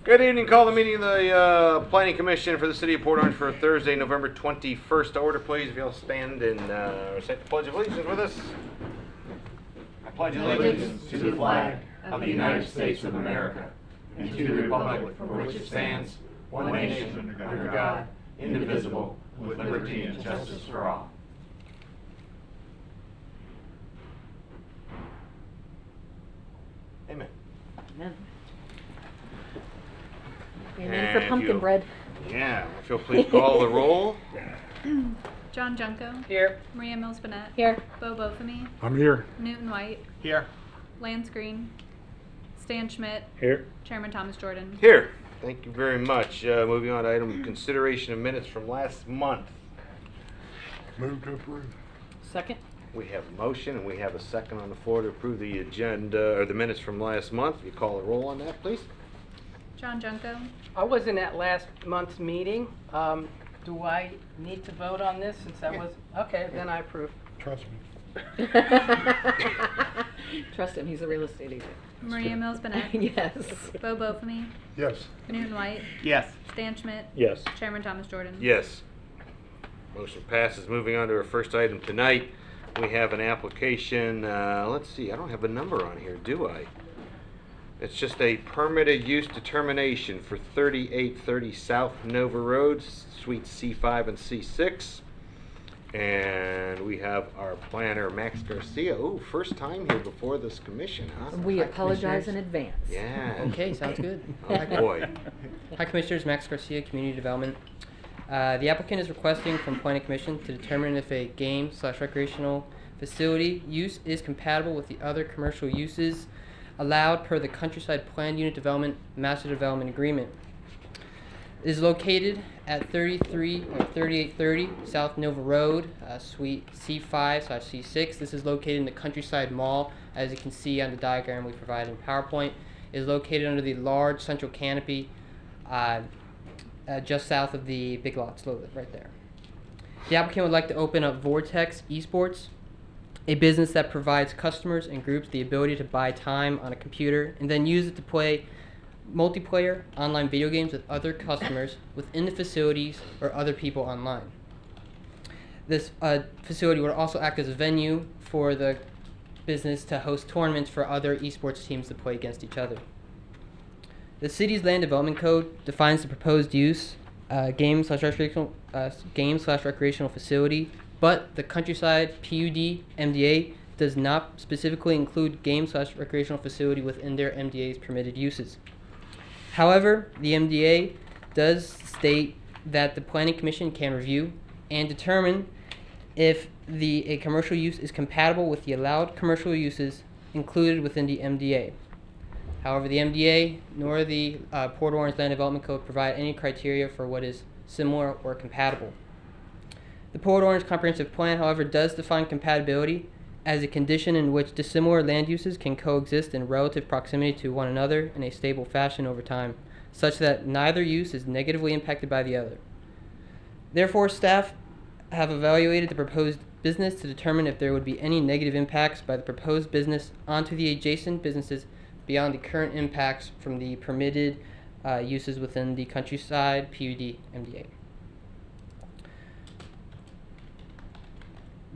Good evening. Call the meeting of the Planning Commission for the City of Port Orange for Thursday, November 21st. To order, please. If you'll stand and recite the Pledge of Allegiance with us. I pledge allegiance to the flag of the United States of America and to the republic for which it stands, one nation, under God, indivisible, with liberty and justice for all. Amen. Amen. And Amen for if pumpkin you- bread. Yeah. If you'll please call the roll. John Junko. Here. Maria Mills Bennett. Here. Bo Bofamy. I'm here. Newton White. Here. Lance Green. Stan Schmidt. Here. Chairman Thomas Jordan. Here. Thank you very much. Moving on to item consideration of minutes from last month. Move to approve. Second. We have a motion and we have a second on the floor to approve the agenda or the minutes from last month. If you call the roll on that, please. John Junko. I wasn't at last month's meeting. Do I need to vote on this since I was? Okay, then I approve. Trust me. Trust him, he's a real estate agent. Maria Mills Bennett. Yes. Bo Bofamy. Yes. Newton White. Yes. Stan Schmidt. Yes. Chairman Thomas Jordan. Yes. Motion passes. Moving on to our first item tonight, we have an application. Let's see, I don't have a number on here, do I? It's just a permitted use determination for 3830 South Nova Road, Suites C5 and C6. And we have our planner, Max Garcia. Ooh, first time here before this commission, huh? We Hi, apologize in Commissioners. advance. Yeah. Okay, sounds good. Oh boy. Hi, Commissioners. Max Garcia, Community Development. The applicant is requesting from Planning Commission to determine if a game/recreational facility use is compatible with the other commercial uses allowed per the Countryside Planned Unit Development Master Development Agreement. It is located at 3830 South Nova Road, Suite C5/C6. This is located in the Countryside Mall, as you can see on the diagram we provided in PowerPoint. It is located under the large central canopy just south of the Big Lots right there. The applicant would like to open up Vortex Esports, a business that provides customers and groups the ability to buy time on a computer and then use it to play multiplayer online video games with other customers within the facilities or other people online. This facility would also act as a venue for the business to host tournaments for other esports teams to play against each other. The city's land development code defines the proposed use game/recreational facility, but the Countryside PUD MDA does not specifically include game/recreational facility within their MDA's permitted uses. However, the MDA does state that the Planning Commission can review and determine if a commercial use is compatible with the allowed commercial uses included within the MDA. However, the MDA nor the Port Orange Land Development Code provide any criteria for what is similar or compatible. The Port Orange Comprehensive Plan, however, does define compatibility as a condition in which dissimilar land uses can coexist in relative proximity to one another in a stable fashion over time, such that neither use is negatively impacted by the other. Therefore, staff have evaluated the proposed business to determine if there would be any negative impacts by the proposed business onto the adjacent businesses beyond the current impacts from the permitted uses within the Countryside PUD MDA.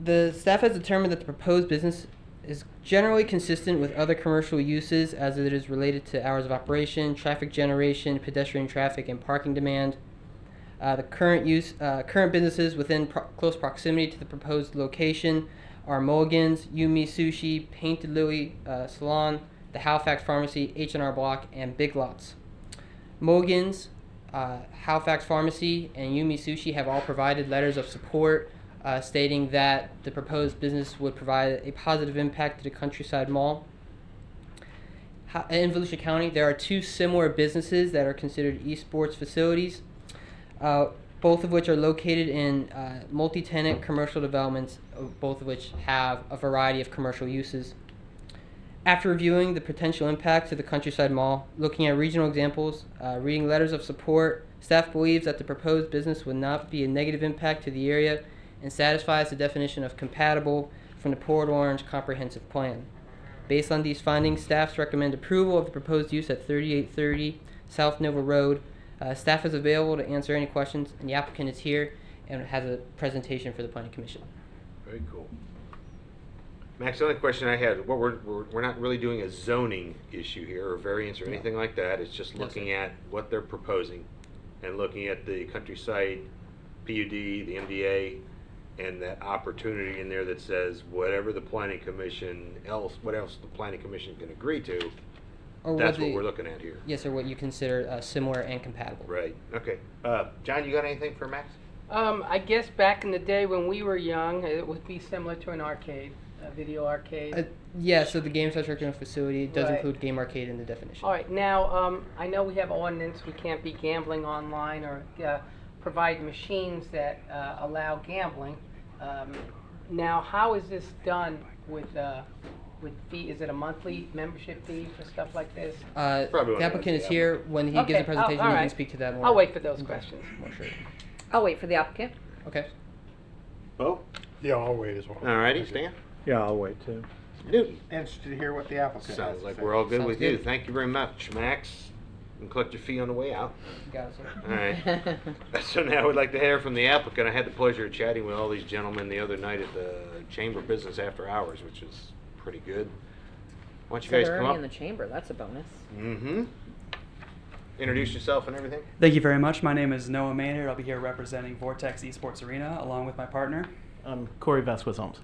The staff has determined that the proposed business is generally consistent with other commercial uses as it is related to hours of operation, traffic generation, pedestrian traffic, and parking demand. The current businesses within close proximity to the proposed location are Mulligan's, Yumi Sushi, Painted Lily Salon, the Halifax Pharmacy, H&R Block, and Big Lots. Mulligan's, Halifax Pharmacy, and Yumi Sushi have all provided letters of support stating that the proposed business would provide a positive impact to the Countryside Mall. In Volusia County, there are two similar businesses that are considered esports facilities, both of which are located in multi-tenant commercial developments, both of which have a variety of commercial uses. After reviewing the potential impact to the Countryside Mall, looking at regional examples, reading letters of support, staff believes that the proposed business would not be a negative impact to the area and satisfies the definition of compatible from the Port Orange Comprehensive Plan. Based on these findings, staff recommend approval of the proposed use at 3830 South Nova Road. Staff is available to answer any questions, and the applicant is here and has a presentation for the Planning Commission. Very cool. Max, the only question I had, we're not really doing a zoning issue here or variance or anything like that. It's just No, looking sir. at what they're proposing and looking at the countryside PUD, the MDA, and that opportunity in there that says whatever the planning commission what else the planning commission can agree to, Or that's what what we're looking at here. Yes, or what you consider similar and compatible. Right, okay. John, you got anything for Max? I guess back in the day when we were young, it would be similar to an arcade, a video arcade. Yeah, so the games recreational facility does Right. include game arcade in the definition. All right, now, I know we have ordinance, we can't be gambling online or provide machines that allow gambling. Now, how is this done with fee? Is it a monthly membership fee for stuff like this? Probably when The I applicant get is the here. When he Okay, gives the presentation, all he can right. speak to that more. I'll wait for those questions. More sure. I'll wait for the applicant. Okay. Oh, Yeah, I'll wait as well. alrighty, Stan. Yeah, I'll wait too. Newton. Interested to hear what the applicant has Sounds to like say. we're all good Sounds with you. good. Thank you very much, Max. And collect your fee on the way out. Got it, sir. All right. So now we'd like to hear from the applicant. I had the pleasure of chatting with all these gentlemen the other night at the Chamber of Business after hours, which is pretty good. Why don't you So guys they're come already up? in the chamber, that's a bonus. Mm-hmm. Introduce yourself and everything. Thank you very much. My name is Noah Maynard. I'll be here representing Vortex Esports Arena along with my partner. I'm Corey Vasquez Holmes.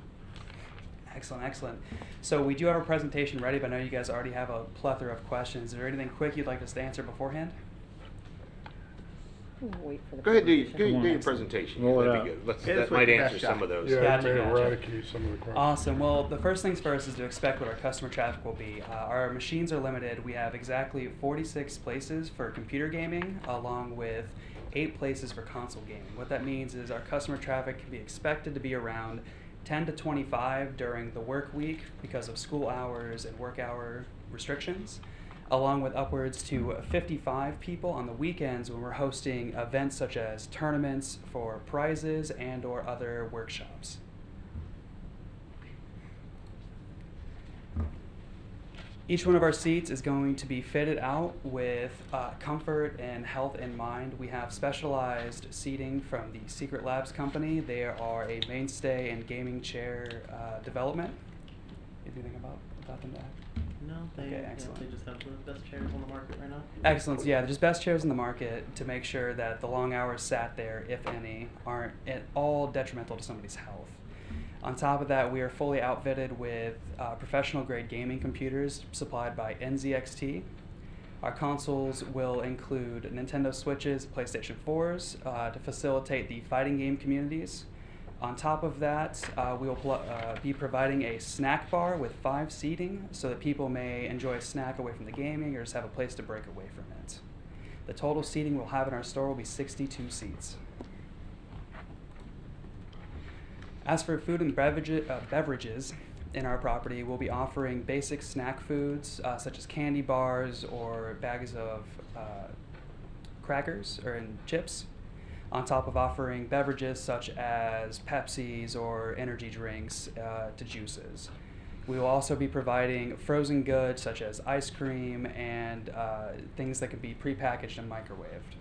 Excellent, excellent. So we do have a presentation ready, but I know you guys already have a plethora of questions. Is there anything quick you'd like us to answer beforehand? We'll wait for the Go ahead, do your presentation. presentation. Roll it That'd out. be good. Let's, Hit us that with might the best answer some shot. of those. Yeah, Gotcha, you may gotcha. eradicate some of the questions. Awesome. Well, the first things first is to expect what our customer traffic will be. Our machines are limited. We have exactly 46 places for computer gaming, along with 8 places for console gaming. What that means is our customer traffic can be expected to be around 10 to 25 during the work week because of school hours and work hour restrictions, along with upwards to 55 people on the weekends when we're hosting events such as tournaments for prizes and or other workshops. Each one of our seats is going to be fitted out with comfort and health in mind. We have specialized seating from the Secret Labs company. They are a mainstay in gaming chair development. Anything about them to add? No, Okay, excellent. they just have the best chairs on the market right now. Excellent. Yeah, just best chairs in the market to make sure that the long hours sat there, if any, aren't at all detrimental to somebody's health. On top of that, we are fully outfitted with professional grade gaming computers supplied by NZXT. Our consoles will include Nintendo Switches, PlayStation 4s to facilitate the fighting game communities. On top of that, we will be providing a snack bar with 5 seating so that people may enjoy a snack away from the gaming or just have a place to break away from it. The total seating we'll have in our store will be 62 seats. As for food and beverages in our property, we'll be offering basic snack foods such as candy bars or bags of crackers or chips, on top of offering beverages such as Pepsis or energy drinks to juices. We will also be providing frozen goods such as ice cream and things that can be prepackaged and microwaved.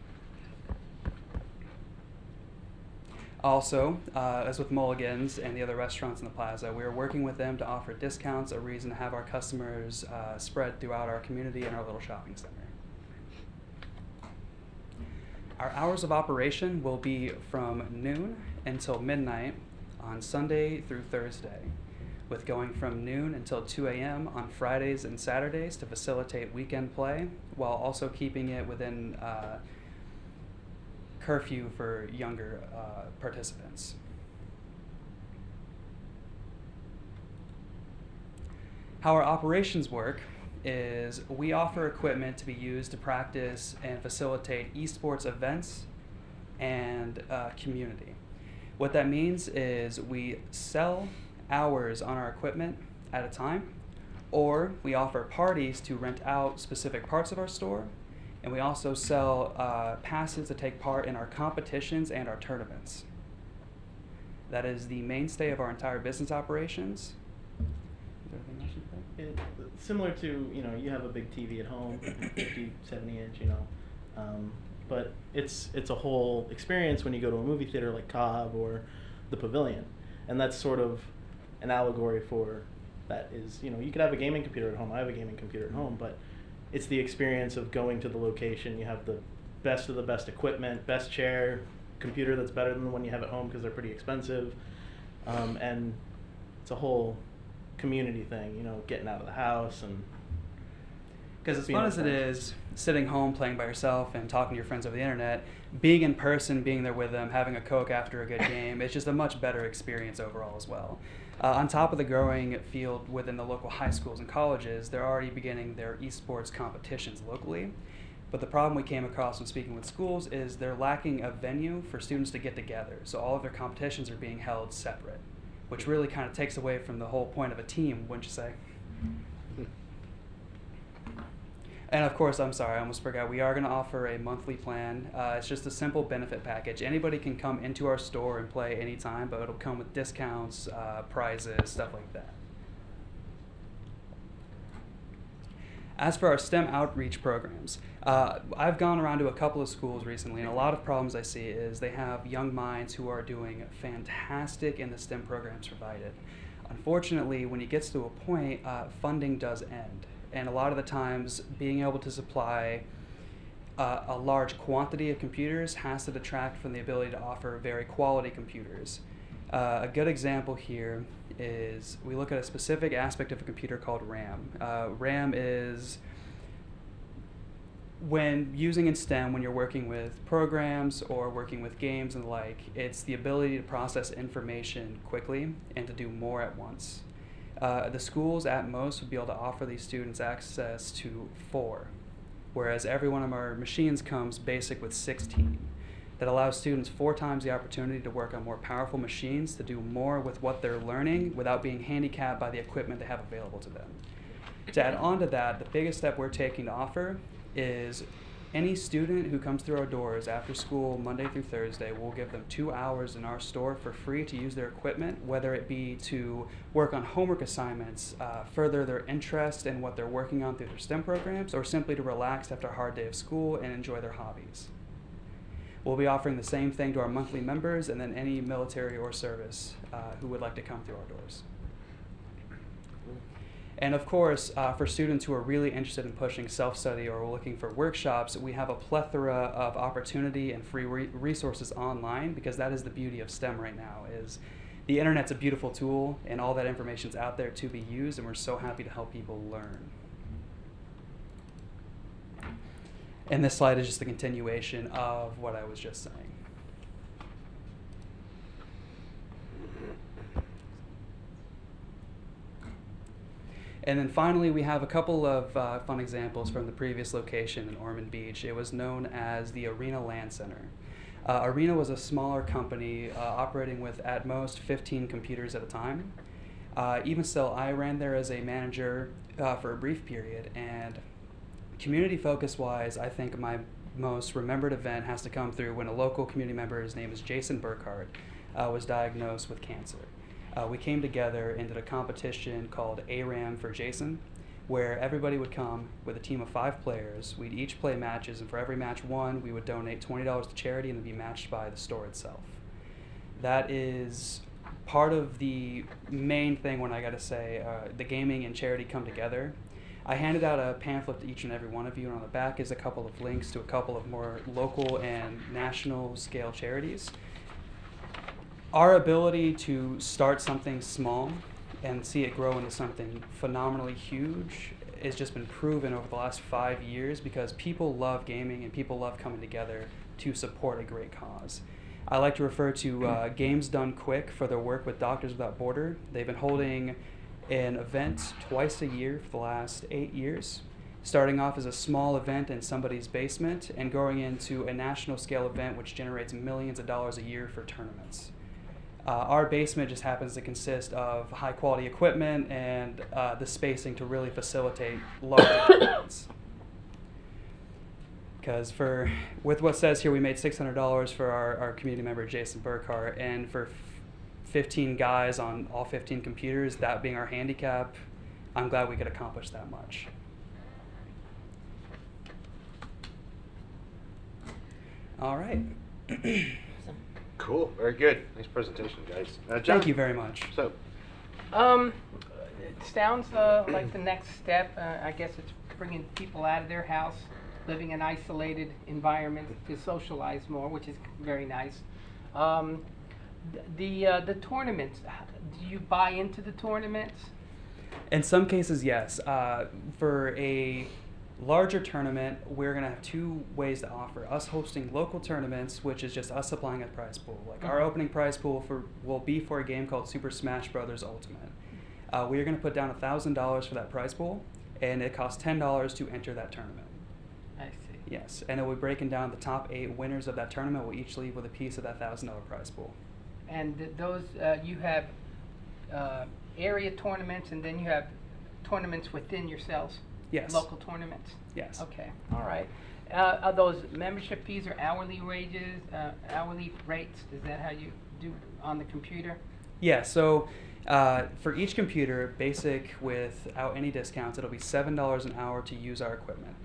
Also, as with Mulligan's and the other restaurants in the plaza, we are working with them to offer discounts, a reason to have our customers spread throughout our community and our little shopping center. Our hours of operation will be from noon until midnight on Sunday through Thursday, with going from noon until 2 a.m. on Fridays and Saturdays to facilitate weekend play, while also keeping it within curfew for younger participants. How our operations work is we offer equipment to be used to practice and facilitate esports events and community. What that means is we sell hours on our equipment at a time, or we offer parties to rent out specific parts of our store, and we also sell passes to take part in our competitions and our tournaments. That is the mainstay of our entire business operations. there anything else you'd say? Similar to, you have a big TV at home, 50, 70 inch, but it's a whole experience when you go to a movie theater like Cobb or the Pavilion, and that's sort of an allegory for that. Is, you could have a gaming computer at home. I have a gaming computer at home, but it's the experience of going to the location. You have the best of the best equipment, best chair, computer that's better than the one you have at home because they're pretty expensive, and it's a whole community thing, getting out of the house. And Because as being fun with as it friends. is sitting home playing by yourself and talking to your friends over the internet, being in person, being there with them, having a Coke after a good game, it's just a much better experience overall as well. On top of the growing field within the local high schools and colleges, they're already beginning their esports competitions locally. But the problem we came across when speaking with schools is they're lacking a venue for students to get together. So all of their competitions are being held separate, which really kind of takes away from the whole point of a team, wouldn't you say? And of course, I'm sorry, I almost forgot, we are going to offer a monthly plan. It's just a simple benefit package. Anybody can come into our store and play anytime, but it'll come with discounts, prizes, stuff like that. As for our STEM outreach programs, I've gone around to a couple of schools recently, and a lot of problems I see is they have young minds who are doing fantastic in the STEM programs provided. Unfortunately, when it gets to a point, funding does end. And a lot of the times, being able to supply a large quantity of computers has to detract from the ability to offer very quality computers. A good example here is we look at a specific aspect of a computer called RAM. RAM is, when using in STEM, when you're working with programs or working with games and the like, it's the ability to process information quickly and to do more at once. The schools at most would be able to offer these students access to 4, whereas every one of our machines comes basic with 16. That allows students 4 times the opportunity to work on more powerful machines, to do more with what they're learning without being handicapped by the equipment they have available to them. To add on to that, the biggest step we're taking to offer is any student who comes through our doors after school Monday through Thursday, we'll give them 2 hours in our store for free to use their equipment, whether it be to work on homework assignments, further their interest in what they're working on through their STEM programs, or simply to relax after a hard day of school and enjoy their hobbies. We'll be offering the same thing to our monthly members and then any military or service who would like to come through our doors. And of course, for students who are really interested in pushing self-study or looking for workshops, we have a plethora of opportunity and free resources online, because that is the beauty of STEM right now, is the internet's a beautiful tool and all that information's out there to be used, and we're so happy to help people learn. And this slide is just a continuation of what I was just saying. And then finally, we have a couple of fun examples from the previous location in Ormond Beach. It was known as the Arena Land Center. Arena was a smaller company operating with at most 15 computers at a time. Even still, I ran there as a manager for a brief period, and community focus-wise, I think my most remembered event has to come through when a local community member, his name is Jason Burkhart, was diagnosed with cancer. We came together and did a competition called ARAM for Jason, where everybody would come with a team of 5 players. We'd each play matches, and for every match won, we would donate $20 to charity and it'd be matched by the store itself. That is part of the main thing when I gotta say the gaming and charity come together. I handed out a pamphlet to each and every one of you, and on the back is a couple of links to a couple of more local and national scale charities. Our ability to start something small and see it grow into something phenomenally huge has just been proven over the last 5 years, because people love gaming and people love coming together to support a great cause. I like to refer to Games Done Quick for their work with Doctors Without Borders. They've been holding an event twice a year for the last 8 years, starting off as a small event in somebody's basement and growing into a national scale event which generates millions of dollars a year for tournaments. Our basement just happens to consist of high quality equipment and the spacing to really facilitate larger tournaments. Because with what says here, we made $600 for our community member Jason Burkhart, and for 15 guys on all 15 computers, that being our handicap, I'm glad we could accomplish that much. All right. Cool. Very good. Nice presentation, guys. John? Thank you very much. So, It sounds like the next step. I guess it's bringing people out of their house, living in isolated environments to socialize more, which is very nice. The tournaments. Do you buy into the tournaments? In some cases, yes. For a larger tournament, we're going to have two ways to offer. Us hosting local tournaments, which is just us supplying a prize pool. Like our opening prize pool will be for a game called Super Smash Bros. Ultimate. We are going to put down $1,000 for that prize pool, and it costs $10 to enter that tournament. I see. Yes, and it will be breaking down the top 8 winners of that tournament will each leave with a piece of that $1,000 prize pool. And those you have area tournaments, and then you have tournaments within yourselves. Yes. Local tournaments. Yes. Okay. All right. Are those membership fees or hourly wages, hourly rates? Is that how you do on the computer? Yeah, so for each computer, basic without any discounts, it'll be $7 an hour to use our equipment.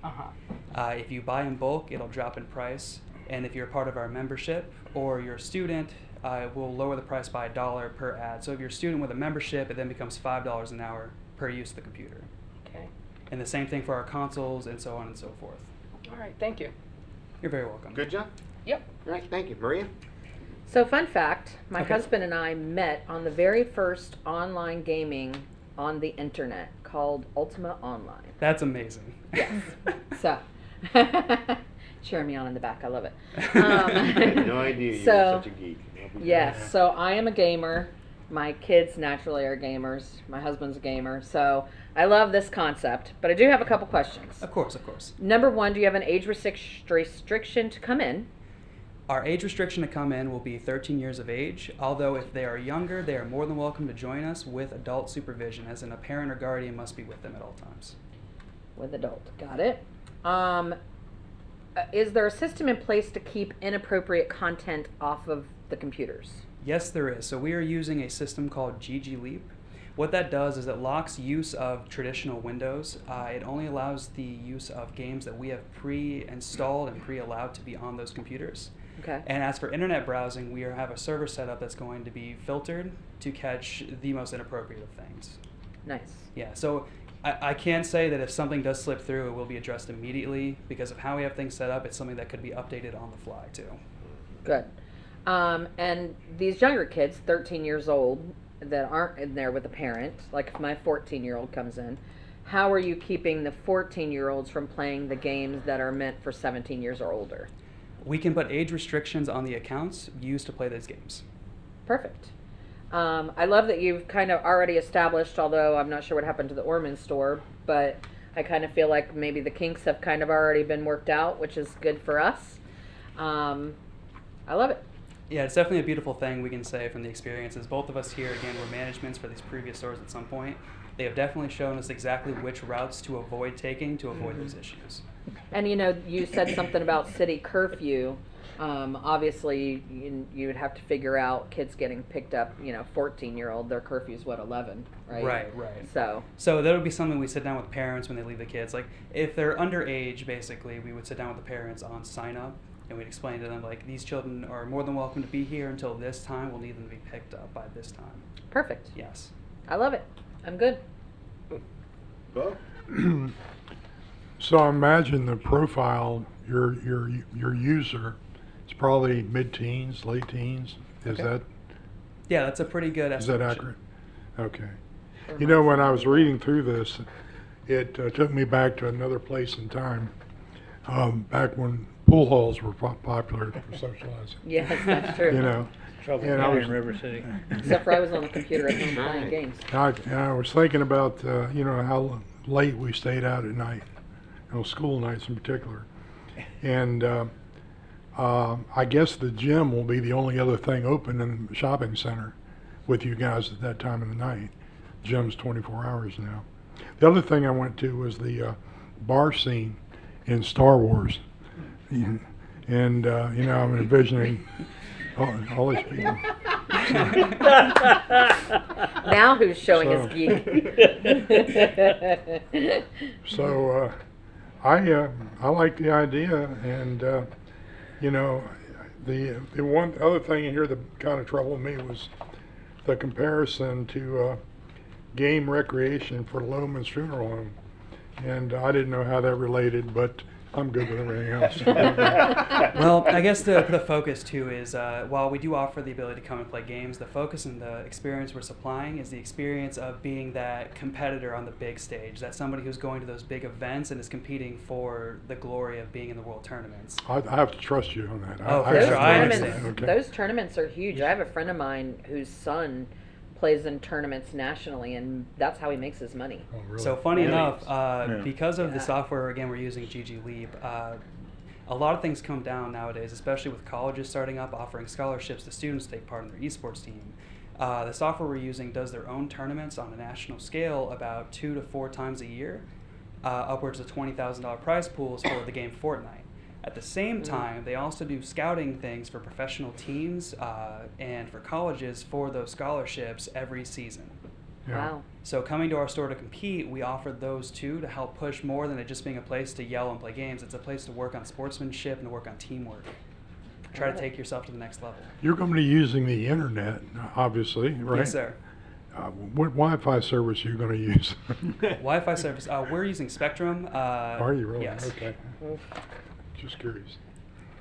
If you buy in bulk, it'll drop in price. And if you're part of our membership or you're a student, we'll lower the price by $1 per ad. So if you're a student with a membership, it then becomes $5 an hour per use of the computer. Okay. And the same thing for our consoles and so on and so forth. All right. Thank you. You're very welcome. good, John? Yep. All right. Thank you. Maria? So fun fact, my Okay. husband and I met on the very first online gaming on the internet called Ultima Online. That's amazing. Yes. So, cheering me on in the back. I love it. I had no idea you so- were such a geek. Yes, so I am a gamer. My kids naturally are gamers. My husband's a gamer. So I love this concept, but I do have a couple questions. Of course, of course. Number one, do you have an age restriction to come in? Our age restriction to come in will be 13 years of age, although if they are younger, they are more than welcome to join us with adult supervision, as in a parent or guardian must be with them at all times. With adult, got it. Is there a system in place to keep inappropriate content off of the computers? Yes, there is. So we are using a system called GG Leap. What that does is it locks use of traditional Windows. It only allows the use of games that we have pre-installed and pre-allowed to be on those computers. Okay. And as for internet browsing, we have a server set up that's going to be filtered to catch the most inappropriate of things. Nice. Yeah, so I can say that if something does slip through, it will be addressed immediately because of how we have things set up. It's something that could be updated on the fly too. Good. And these younger kids, 13 years old, that aren't in there with a parent, like if my 14-year-old comes in, how are you keeping the 14-year-olds from playing the games that are meant for 17 years or older? We can put age restrictions on the accounts used to play those games. Perfect. I love that you've kind of already established, although I'm not sure what happened to the Ormond store, but I kind of feel like maybe the kinks have kind of already been worked out, which is good for us. I love it. Yeah, it's definitely a beautiful thing we can say from the experiences. Both of us here, again, were managements for these previous stores at some point. They have definitely shown us exactly which routes to avoid taking to avoid those issues. And you know, you said something about city curfew. Obviously, you would have to figure out kids getting picked up. 14-year-old, their curfew's what, 11, right? Right. So that would be something we sit down with parents when they leave the kids. Like, if they're underage, basically, we would sit down with the parents on sign up, and we'd explain to them, like, these children are more than welcome to be here until this time. We'll need them to be picked up by this time. perfect. Yes. I love it. I'm good. Bo? So I imagine the profile, your user, is probably mid-teens, late teens. Is Okay. Yeah, that's a pretty good that estimation. accurate? Okay. You know, when I was reading through this, it took me back to another place in time, back when pool halls were popular for socializing. Yes, that's true. You know, Trouble And I County was- in River City. Except for I was on the computer at home playing games. I was thinking about, how late we stayed out at night, school nights in particular. And I guess the gym will be the only other thing open in the shopping center with you guys at that time of the night. Gym's 24 hours now. The other thing I went to was the bar scene in Star Wars. And, I'm envisioning all these people. Now who's showing his So- geek? So I like the idea, and you know, the one other thing in here that kind of troubled me was the comparison to game recreation for Loman's Funeral Home, and I didn't know how that related, but I'm good with everything else. Well, I guess to put a focus too is while we do offer the ability to come and play games, the focus and the experience we're supplying is the experience of being that competitor on the big stage. That's somebody who's going to those big events and is competing for the glory of being in the world tournaments. I have to trust you on that. Oh, for Those sure, I tournaments, understand. Okay. those tournaments are huge. I have a friend of mine whose son plays in tournaments nationally, and that's how he makes his money. Oh, really? So funny Really? enough, Yeah. because of the Yeah. software, again, we're using GG Leap, a lot of things come down nowadays, especially with colleges starting up, offering scholarships to students to take part in their esports team. The software we're using does their own tournaments on a national scale about 2 to 4 times a year, upwards of $20,000 prize pools for the game Fortnite. At the same time, they also do scouting things for professional teams and for colleges for those scholarships every season. Yeah. Wow. So coming to our store to compete, we offered those two to help push more than it just being a place to yell and play games. It's a place to work on sportsmanship and to work on teamwork. Try to Got it. take yourself to the next level. You're going to be using the internet, obviously, right? Yes, sir. What Wi-Fi service are you going to use? Wi-Fi service. We're using Spectrum. Are you really? Yes. Okay. Just curious.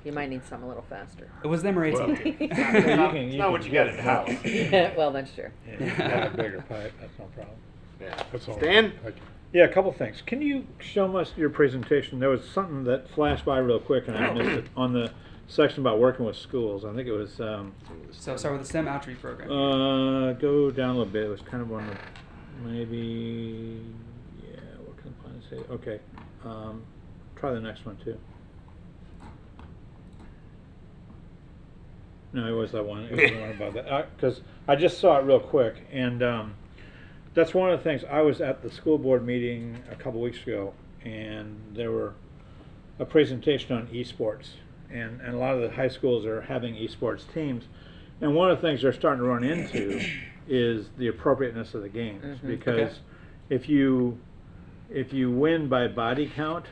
You might need something a little faster. It was them or AT&T. It's not what you got in the house. Well, that's true. Yeah, you got a bigger pipe, that's no problem. Yeah. That's all. Stan? Thank you. Yeah, a couple things. Can you show us your presentation? There was something that flashed by real quick and I missed it on the section about working with schools. I think it was, So start with the STEM outreach program. go down a little bit. It was kind of one of maybe, yeah, what can I say? Okay, try the next one too. No, it was that one. It was the one about that. Because I just saw it real quick, and that's one of the things. I was at the school board meeting a couple weeks ago, and there were a presentation on esports, and a lot of the high schools are having esports teams, and one of the things they're starting to run into is the appropriateness of the games, because if you win by body count,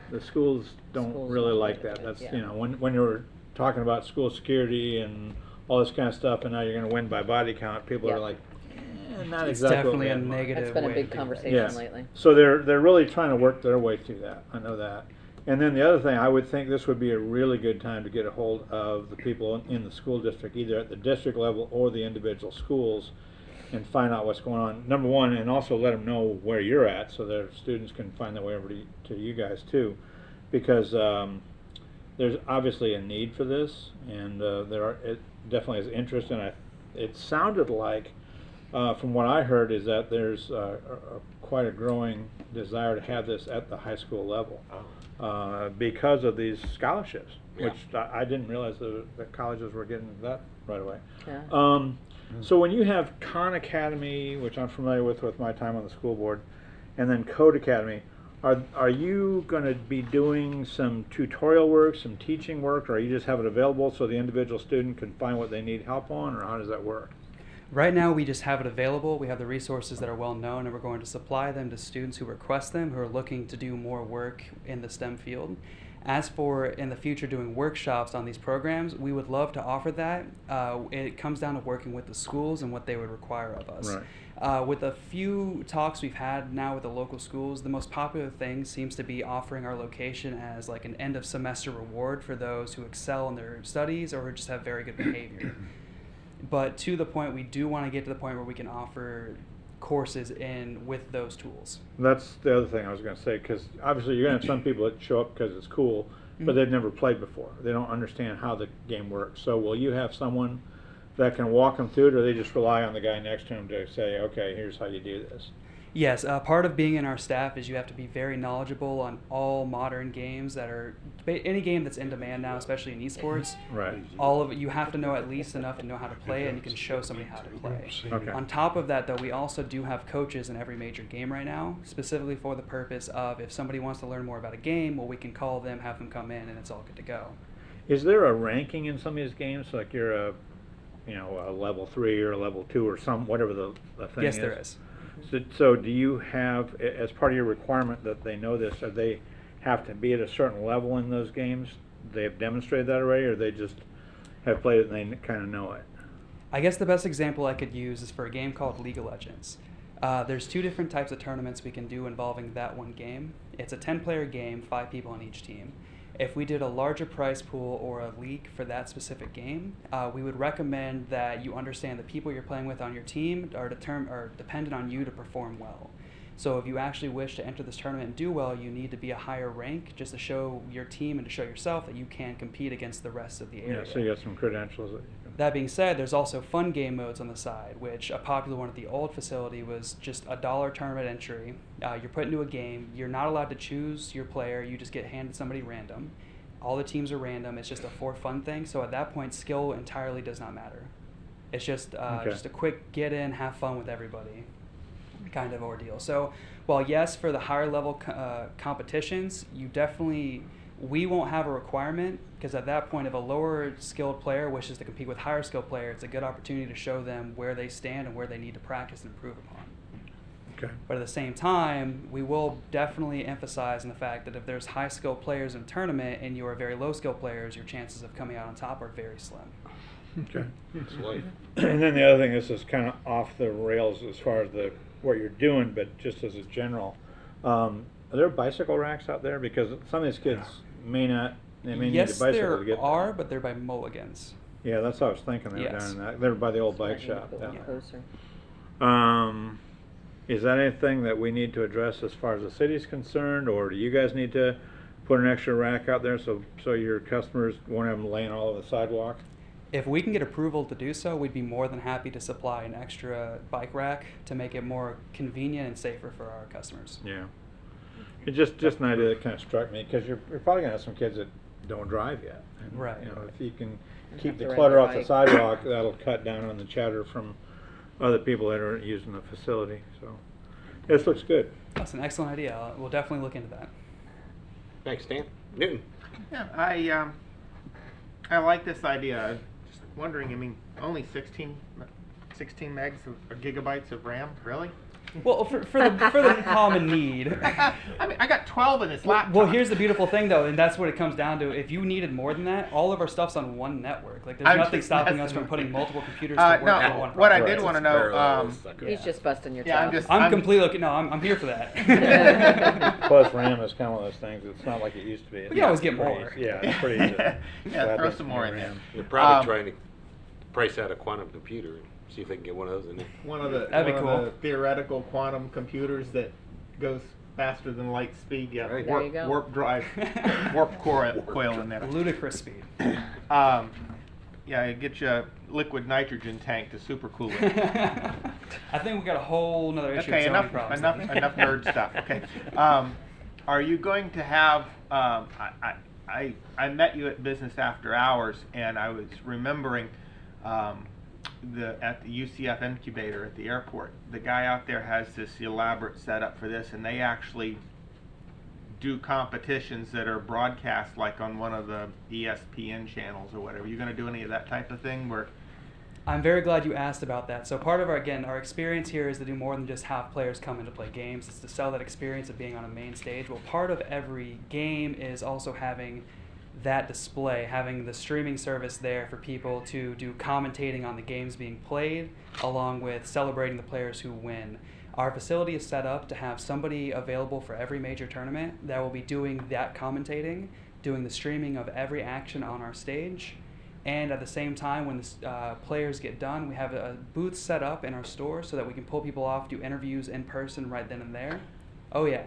the schools don't Schools really don't like like that. it, That's yeah. you know when you're talking about school security and all this kind of stuff, and now you're going to win by body count, people Yeah. are like, not It's exactly definitely what a we had in mind. negative That's been a way big to think about it. conversation Yes. lately. So they're really trying to work their way through that. I know that. And then the other thing, I would think this would be a really good time to get a hold of the people in the school district, either at the district level or the individual schools, and find out what's going on. Number one, and also let them know where you're at, so their students can find their way over to you guys too, because there's obviously a need for this, and it definitely is interest, and it sounded like, from what I heard, is that there's quite a growing desire to have this at the high school level because of these scholarships, which I didn't realize that colleges were getting that right away. Yeah. So when you have Khan Academy, which I'm familiar with my time on the school board, and then Code Academy, are you going to be doing some tutorial work, some teaching work, or you just have it available so the individual student can find what they need help on, or how does that work? Right now, we just have it available. We have the resources that are well known, and we're going to supply them to students who request them, who are looking to do more work in the STEM field. As for in the future doing workshops on these programs, we would love to offer that. It comes down to working with the schools and what they would require of us. Right. With a few talks we've had now with the local schools, the most popular thing seems to be offering our location as like an end of semester reward for those who excel in their studies or who just have very good behavior. But to the point, we do want to get to the point where we can offer courses in with those tools. That's the other thing I was going to say, because obviously you're going to have some people that show up because it's cool, but they've never played before. They don't understand how the game works. So will you have someone that can walk them through it, or they just rely on the guy next to them to say, okay, here's how you do this? Yes, part of being in our staff is you have to be very knowledgeable on all modern games that are any game that's in demand now, especially in esports. Right. All of it, you have to know at least enough to know how to play it, and you can show somebody how to play. Okay. On top of that, though, we also do have coaches in every major game right now, specifically for the purpose of if somebody wants to learn more about a game, well, we can call them, have them come in, and it's all good to go. Is there a ranking in some of these games? Like you're a you know, a level 3 or a level 2 or whatever the thing is? Yes, there is. So do you have, as part of your requirement that they know this, or they have to be at a certain level in those games? They have demonstrated that already, or they just have played it and they kind of know it? I guess the best example I could use is for a game called League of Legends. There's 2 different types of tournaments we can do involving that one game. It's a 10-player game, 5 people on each team. If we did a larger prize pool or a league for that specific game, we would recommend that you understand the people you're playing with on your team are dependent on you to perform well. So if you actually wish to enter this tournament and do well, you need to be a higher rank just to show your team and to show yourself that you can compete against the rest of the area. Yeah, so you got some credentials that you can... That being said, there's also fun game modes on the side, which a popular one at the old facility was just a $1 tournament entry. You're put into a game. You're not allowed to choose your player. You just get handed somebody random. All the teams are random. It's just a for fun thing. So at that point, skill entirely does not matter. It's just just a quick get in, have fun with everybody kind of ordeal. So while yes, for the higher level competitions, we won't have a requirement, because at that point, if a lower skilled player wishes to compete with higher skilled player, it's a good opportunity to show them where they stand and where they need to practice and improve upon. Okay. But at the same time, we will definitely emphasize on the fact that if there's high skilled players in a tournament and you are very low skilled players, your chances of coming out on top are very slim. Okay. It's life. And then the other thing, this is kind of off the rails as far as what you're doing, but just as a general, are there bicycle racks out there? Because some of these kids may need a Yes, bicycle there to get are, but they're by Mulligans. Yeah, that's what I was thinking. They were Yes. down in that. They were by the old bike Might shop. be a little Yeah. closer. Is that anything that we need to address as far as the city's concerned, or do you guys need to put an extra rack out there so your customers won't have them laying all over the sidewalk? If we can get approval to do so, we'd be more than happy to supply an extra bike rack to make it more convenient and safer for our customers. Yeah. It's just an idea that kind of struck me, because you're probably going to have some kids that don't drive yet. And, Right. You know, if you can And keep have the to ride clutter the off the bike. sidewalk, that'll cut down on the chatter from other people that are using the facility. So this looks good. That's an excellent idea. We'll definitely look into that. Thanks, Dan. Newton. Yeah, I like this idea. I'm just wondering, I mean, only 16 megs or gigabytes of RAM, really? Well, for the common need. I mean, I got 12 in this laptop. Well, here's the beautiful thing, though, and that's what it comes down to. If you needed more than that, all of our stuff's on one network. Like, there's nothing stopping us from putting multiple computers to work no, for one. what I project. did want to know, He's just busting your yeah, chops. I'm completely okay. No, I'm here for that. Plus, RAM is kind of one of those things. It's not like it used to be. We can always get pretty more. easy. Yeah, it's pretty easy. Yeah, throw some more in there. They're probably trying to price out a quantum computer and see if they can get one of those in there. One of the That'd be one of cool. the theoretical quantum computers that goes faster than light speed. Yeah, Right. There you go. warp drive, warp coil in there. Ludicrous speed. Yeah, it gets you a liquid nitrogen tank to supercool it. I think we got a whole nother issue. Okay, of enough zoning problems. enough nerd stuff. Okay, are you going to have? I met you at Business After Hours, and I was remembering at the UCF incubator at the airport. The guy out there has this elaborate setup for this, and they actually do competitions that are broadcast like on one of the ESPN channels or whatever. You going to do any of that type of thing where? I'm very glad you asked about that. So part of our experience here is to do more than just have players come in to play games. It's to sell that experience of being on a main stage. Well, part of every game is also having that display, having the streaming service there for people to do commentating on the games being played, along with celebrating the players who win. Our facility is set up to have somebody available for every major tournament that will be doing that commentating, doing the streaming of every action on our stage. And at the same time, when the players get done, we have a booth set up in our store so that we can pull people off, do interviews in person right then and there. Oh, yeah.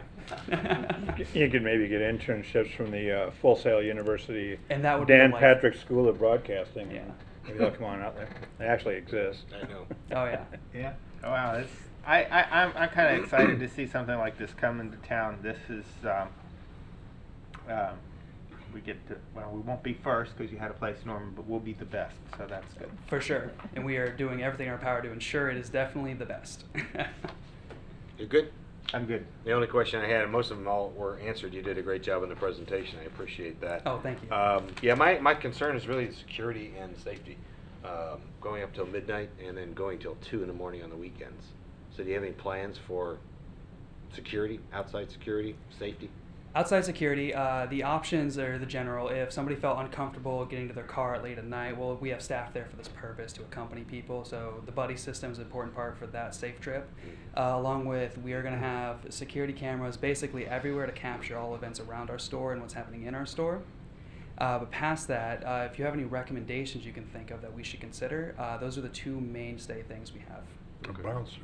You could maybe get internships from the Full Sail University And that would be Dan delightful. Patrick School of Broadcasting. Yeah. Maybe they'll come on out there. They actually exist. I know. Oh, yeah. Yeah. Oh, wow. It's, I'm kind of excited to see something like this come into town. This is, we get to, well, we won't be first because you had a place, Norman, but we'll be the best, so that's good. For sure. And we are doing everything in our power to ensure it is definitely the best. You're good? I'm good. The only question I had, and most of them all were answered, you did a great job in the presentation. I appreciate that. Oh, thank you. Yeah, my concern is really the security and safety. going up till midnight and then going till 2 in the morning on the weekends. So do you have any plans for security, outside security, safety? Outside security, the options are the general. If somebody felt uncomfortable getting to their car late at night, well, we have staff there for this purpose to accompany people. So the buddy system is an important part for that safe trip. Along with, we are going to have security cameras basically everywhere to capture all events around our store and what's happening in our store. But past that, if you have any recommendations you can think of that we should consider, those are the two mainstay things we have. A bouncer.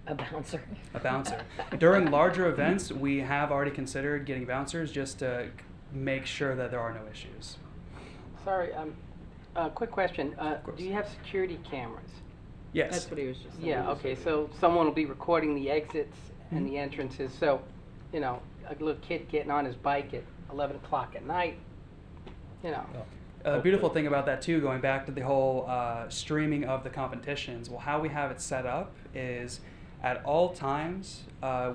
A bouncer. A bouncer. During larger events, we have already considered getting bouncers just to make sure that there are no issues. Sorry, quick question. course. Do you have security cameras? Yes. That's what he was just saying. Yeah, okay, so someone will be recording the exits and the entrances, so, you know, a little kid getting on his bike at 11 o'clock at night, you know. The beautiful thing about that too, going back to the whole streaming of the competitions, well, how we have it set up is at all times,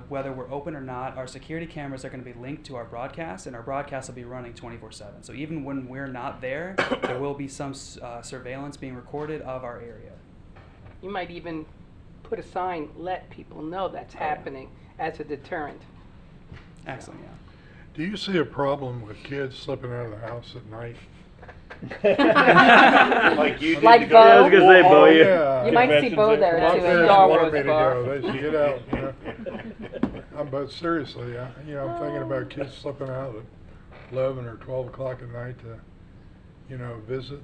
whether we're open or not, our security cameras are going to be linked to our broadcast, and our broadcast will be running 24/7. So even when we're not there, there will be some surveillance being recorded of our area. You might even put a sign, let people know that's happening as a deterrent. Excellent, yeah. Do you see a problem with kids slipping out of the house at night? Like you did Like to go- Bo? I was gonna say, Bo, Oh, you. yeah. You might see Bo there My too, in parents Star wanted Wars me to bar. go. They should get out, you know. But seriously, I'm thinking about kids slipping out at 11 or 12 o'clock at night to, visit.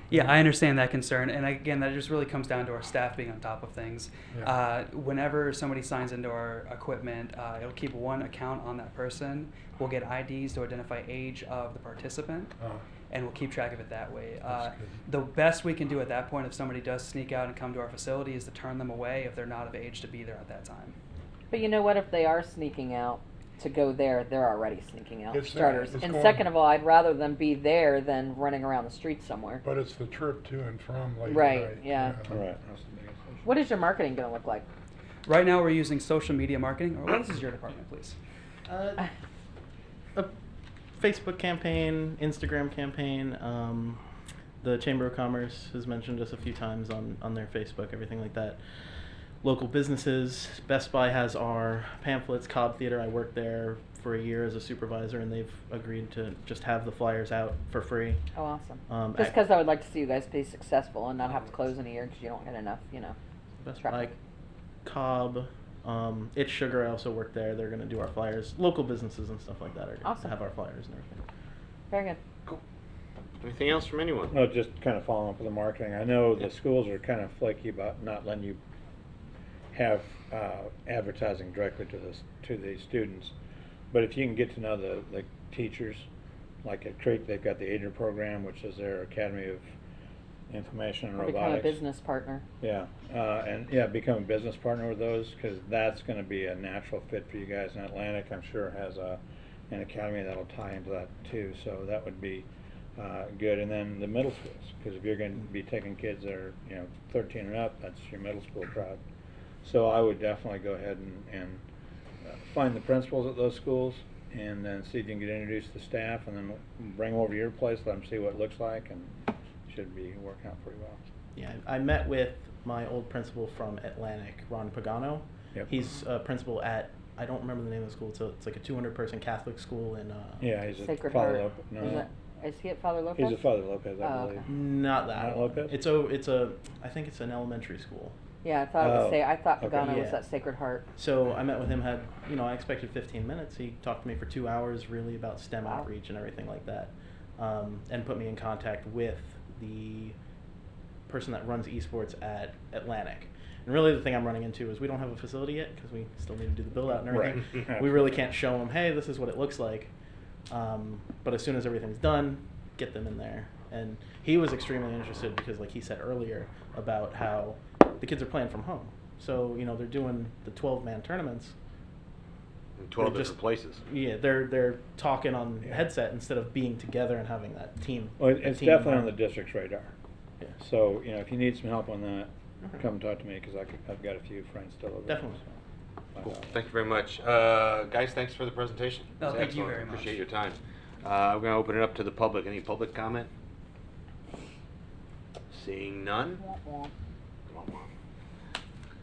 Yeah, I understand that concern, and again, that just really comes down to our staff being on top of things. Yeah. Whenever somebody signs into our equipment, it'll keep one account on that person. We'll get IDs to identify age of the participant, and we'll keep track of it that way. That's good. The best we can do at that point, if somebody does sneak out and come to our facility, is to turn them away if they're not of age to be there at that time. But you know what? If they are sneaking out to go there, they're already sneaking out, for It's there. starters. It's And going- second of all, I'd rather them be there than running around the street somewhere. But it's the trip to and from late Right, at night. yeah. All right. What is your marketing going to look like? Right now, we're using social media marketing. Or what is your department, please? A Facebook campaign, Instagram campaign. The Chamber of Commerce has mentioned us a few times on their Facebook, everything like that. Local businesses. Best Buy has our pamphlets. Cobb Theater, I worked there for a year as a supervisor, and they've agreed to just have the flyers out for free. Oh, awesome. I- Just because I would like to see you guys be successful and not have to close in a year because you don't get enough, Best traffic. Buy, Cobb, It's Sugar. I also work there. They're going to do our flyers. Local businesses and stuff like that are going Awesome. to have our flyers and everything. Very good. Anything else from anyone? No, just kind of following up with the marketing. I know the schools are kind of flaky about not letting you have advertising directly to the students, but if you can get to know the teachers, like at Creek, they've got the Agent program, which is their Academy of Information and Or Robotics. become a business partner. Yeah, become a business partner with those, because that's going to be a natural fit for you guys. And Atlantic, I'm sure, has an academy that'll tie into that too. So that would be good. And then the middle schools, because if you're going to be taking kids that are 13 and up, that's your middle school crowd. So I would definitely go ahead and find the principals at those schools, and then see if you can get introduced to staff, and then bring them over to your place, let them see what it looks like, and should be working out pretty well. Yeah, I met with my old principal from Atlantic, Ron Pagano. Yep. He's a principal at, I don't remember the name of the school, it's like a 200-person Catholic school in... Yeah, he's Sacred at Father Heart. Lopez. No, Is he at Father Lopez? he's at Father Lopez, I Oh, believe. okay. Not that Not one. Lopez? I think it's an elementary school. Yeah, I thought it was Oh, I thought okay. Pagano was Yeah. at Sacred Heart. So I met with him, I expected 15 minutes. He talked to me for 2 hours really about STEM Wow. outreach and everything like that, and put me in contact with the person that runs esports at Atlantic. And really the thing I'm running into is we don't have a facility yet because we still need to do the build out and everything. Right. We really can't show them, hey, this is what it looks like. But as soon as everything's done, get them in there. And he was extremely interested because, like he said earlier, about how the kids are playing from home. So, they're doing the 12-man tournaments. In 12 They're different places. Yeah, they're talking on headset instead of being together and having that team. Well, that it's team definitely on the environment. district's radar. Yeah. So, if you need some help on that, Okay. come talk to me, because I've got a few friends still over there. Definitely. So, Cool. Thank you very much. Guys, thanks for the presentation. No, It was thank you excellent. very much. Appreciate your time. I'm going to open it up to the public. Any public comment? Seeing none?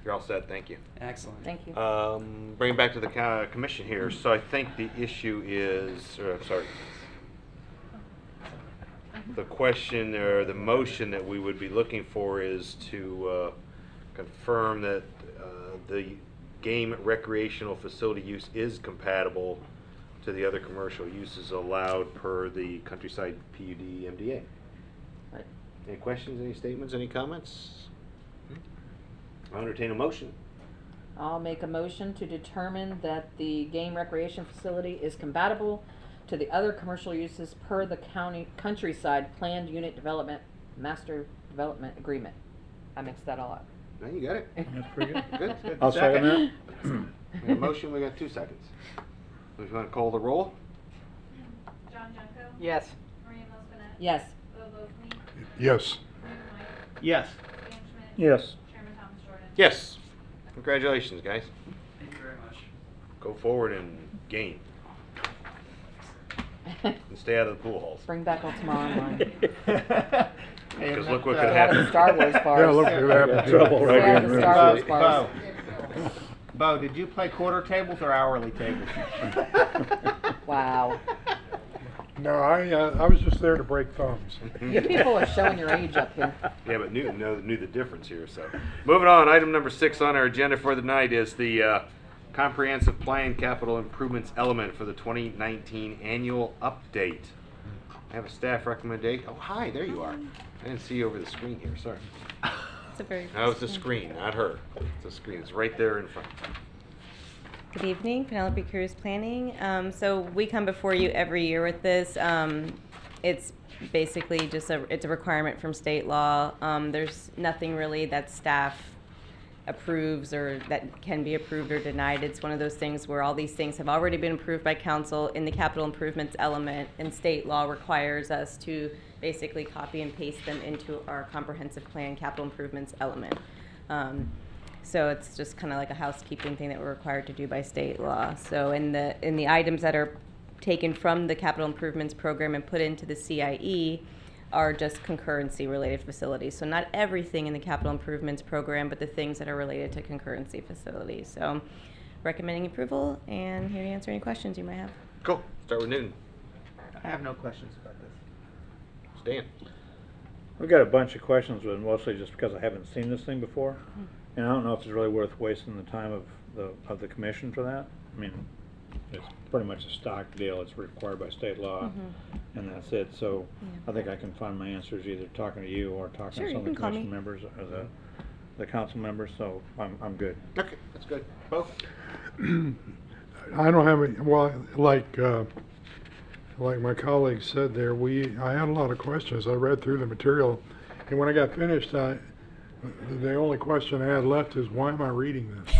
You're all set, thank you. Excellent. Thank you. Bring it back to the commission here. So I think the issue is, sorry. The question or the motion that we would be looking for is to confirm that the game recreational facility use is compatible to the other commercial uses allowed per the Countryside PUD MDA. Right. Any questions, any statements, any comments? I'll entertain a motion. I'll make a motion to determine that the game recreation facility is compatible to the other commercial uses per the Countryside Planned Unit Development Master Development Agreement. I mixed that all up. No, you got it. That's pretty good. Good. I'll second that. We got a motion, we got 2 seconds. So if you want to call the roll? John Junko? Yes. Maria Mills Bennett? Yes. Bo Bofamy? Yes. William White? Yes. Dan Schmidt? Yes. Chairman Thomas Jordan? Yes. Congratulations, guys. Thank you very much. Go forward and gain. And stay out of the pool halls. Bring back Ultima Online. Because look what could Stay out of the happen. Star Wars bars. Yeah, look at that. Got trouble right Stay out here. of the Star Wars Bo, bars. Bo, did you play quarter tables or hourly tables? Wow. No, I was just there to break thumbs. You people are showing your age up here. Yeah, but knew the difference here. So, moving on. Item number 6 on our agenda for the night is the comprehensive plan capital improvements element for the 2019 annual update. I have a staff recommendation. Oh, hi, there you are. I didn't see you over the screen here. Sorry. It's a very That was the screen, not her. It's the screen. It's right there in front. Good evening, Penelope Cruz Planning. So we come before you every year with this. It's basically just it's a requirement from state law. There's nothing really that staff approves or that can be approved or denied. It's one of those things where all these things have already been approved by council in the capital improvements element, and state law requires us to basically copy and paste them into our comprehensive plan capital improvements element. So it's just kind of like a housekeeping thing that we're required to do by state law. So in the items that are taken from the capital improvements program and put into the CIE are just concurrency related facilities. So not everything in the capital improvements program, but the things that are related to concurrency facilities. So recommending approval, and here to answer any questions you might have. Cool. Start with Newton. I have no questions about this. Stan. I've got a bunch of questions, but mostly just because I haven't seen this thing before. And I don't know if it's really worth wasting the time of the commission for that. I mean, it's pretty much a stock deal. It's required by state law, and that's it. So I think I can find my answers either talking to you or talking Sure, to some you of the can call commission me. members or the council members. So I'm good. Okay, that's good. Both. I don't have any, well, like my colleague said there, I had a lot of questions. I read through the material, and when I got finished, the only question I had left is, why am I reading this?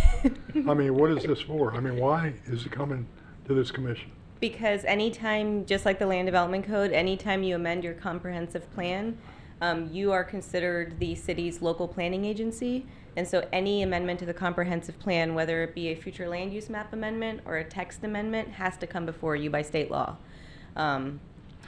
I mean, what is this for? I mean, why is it coming to this commission? Because anytime, just like the land development code, anytime you amend your comprehensive plan, you are considered the city's local planning agency. And so any amendment to the comprehensive plan, whether it be a future land use map amendment or a text amendment, has to come before you by state law.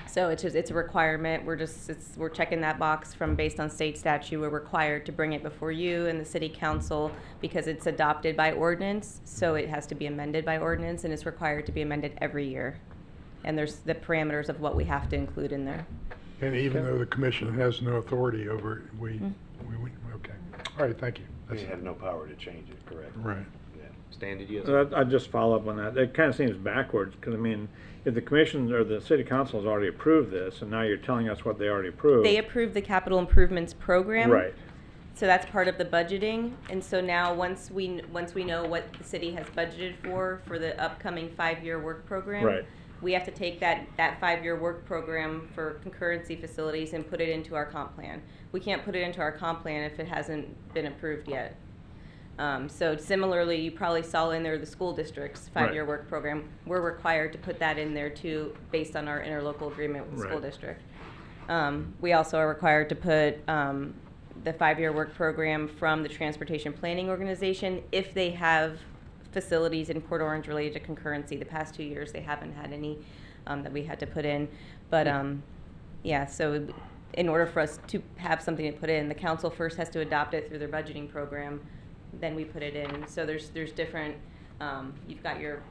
So it's a requirement. We're checking that box from based on state statute. We're required to bring it before you and the city council because it's adopted by ordinance. So it has to be amended by ordinance, and it's required to be amended every year. And there's the parameters of what we have to include in there. And even though the commission has no authority over it, we okay. All right, thank you. We have no power to change it, correct? Right. Yeah. Stan, did you? So I'd just follow up on that. It kind of seems backwards because I mean, if the commission or the city council has already approved this, and now you're telling us what they already approved. They approved the capital improvements program. Right. So that's part of the budgeting. And so now once we know what the city has budgeted for the upcoming 5-year work program. Right. We have to take that 5-year work program for concurrency facilities and put it into our comp plan. We can't put it into our comp plan if it hasn't been approved yet. So similarly, you probably saw in there the school district's 5-year Right. work program. We're required to put that in there too, based on our interlocal agreement with the school Right. district. We also are required to put the 5-year work program from the Transportation Planning Organization if they have facilities in Port Orange related to concurrency. The past 2 years, they haven't had any that we had to put in. But yeah, so in order for us to have something to put in, the council first has to adopt it through their budgeting program, then we put it in. So there's different, you've got your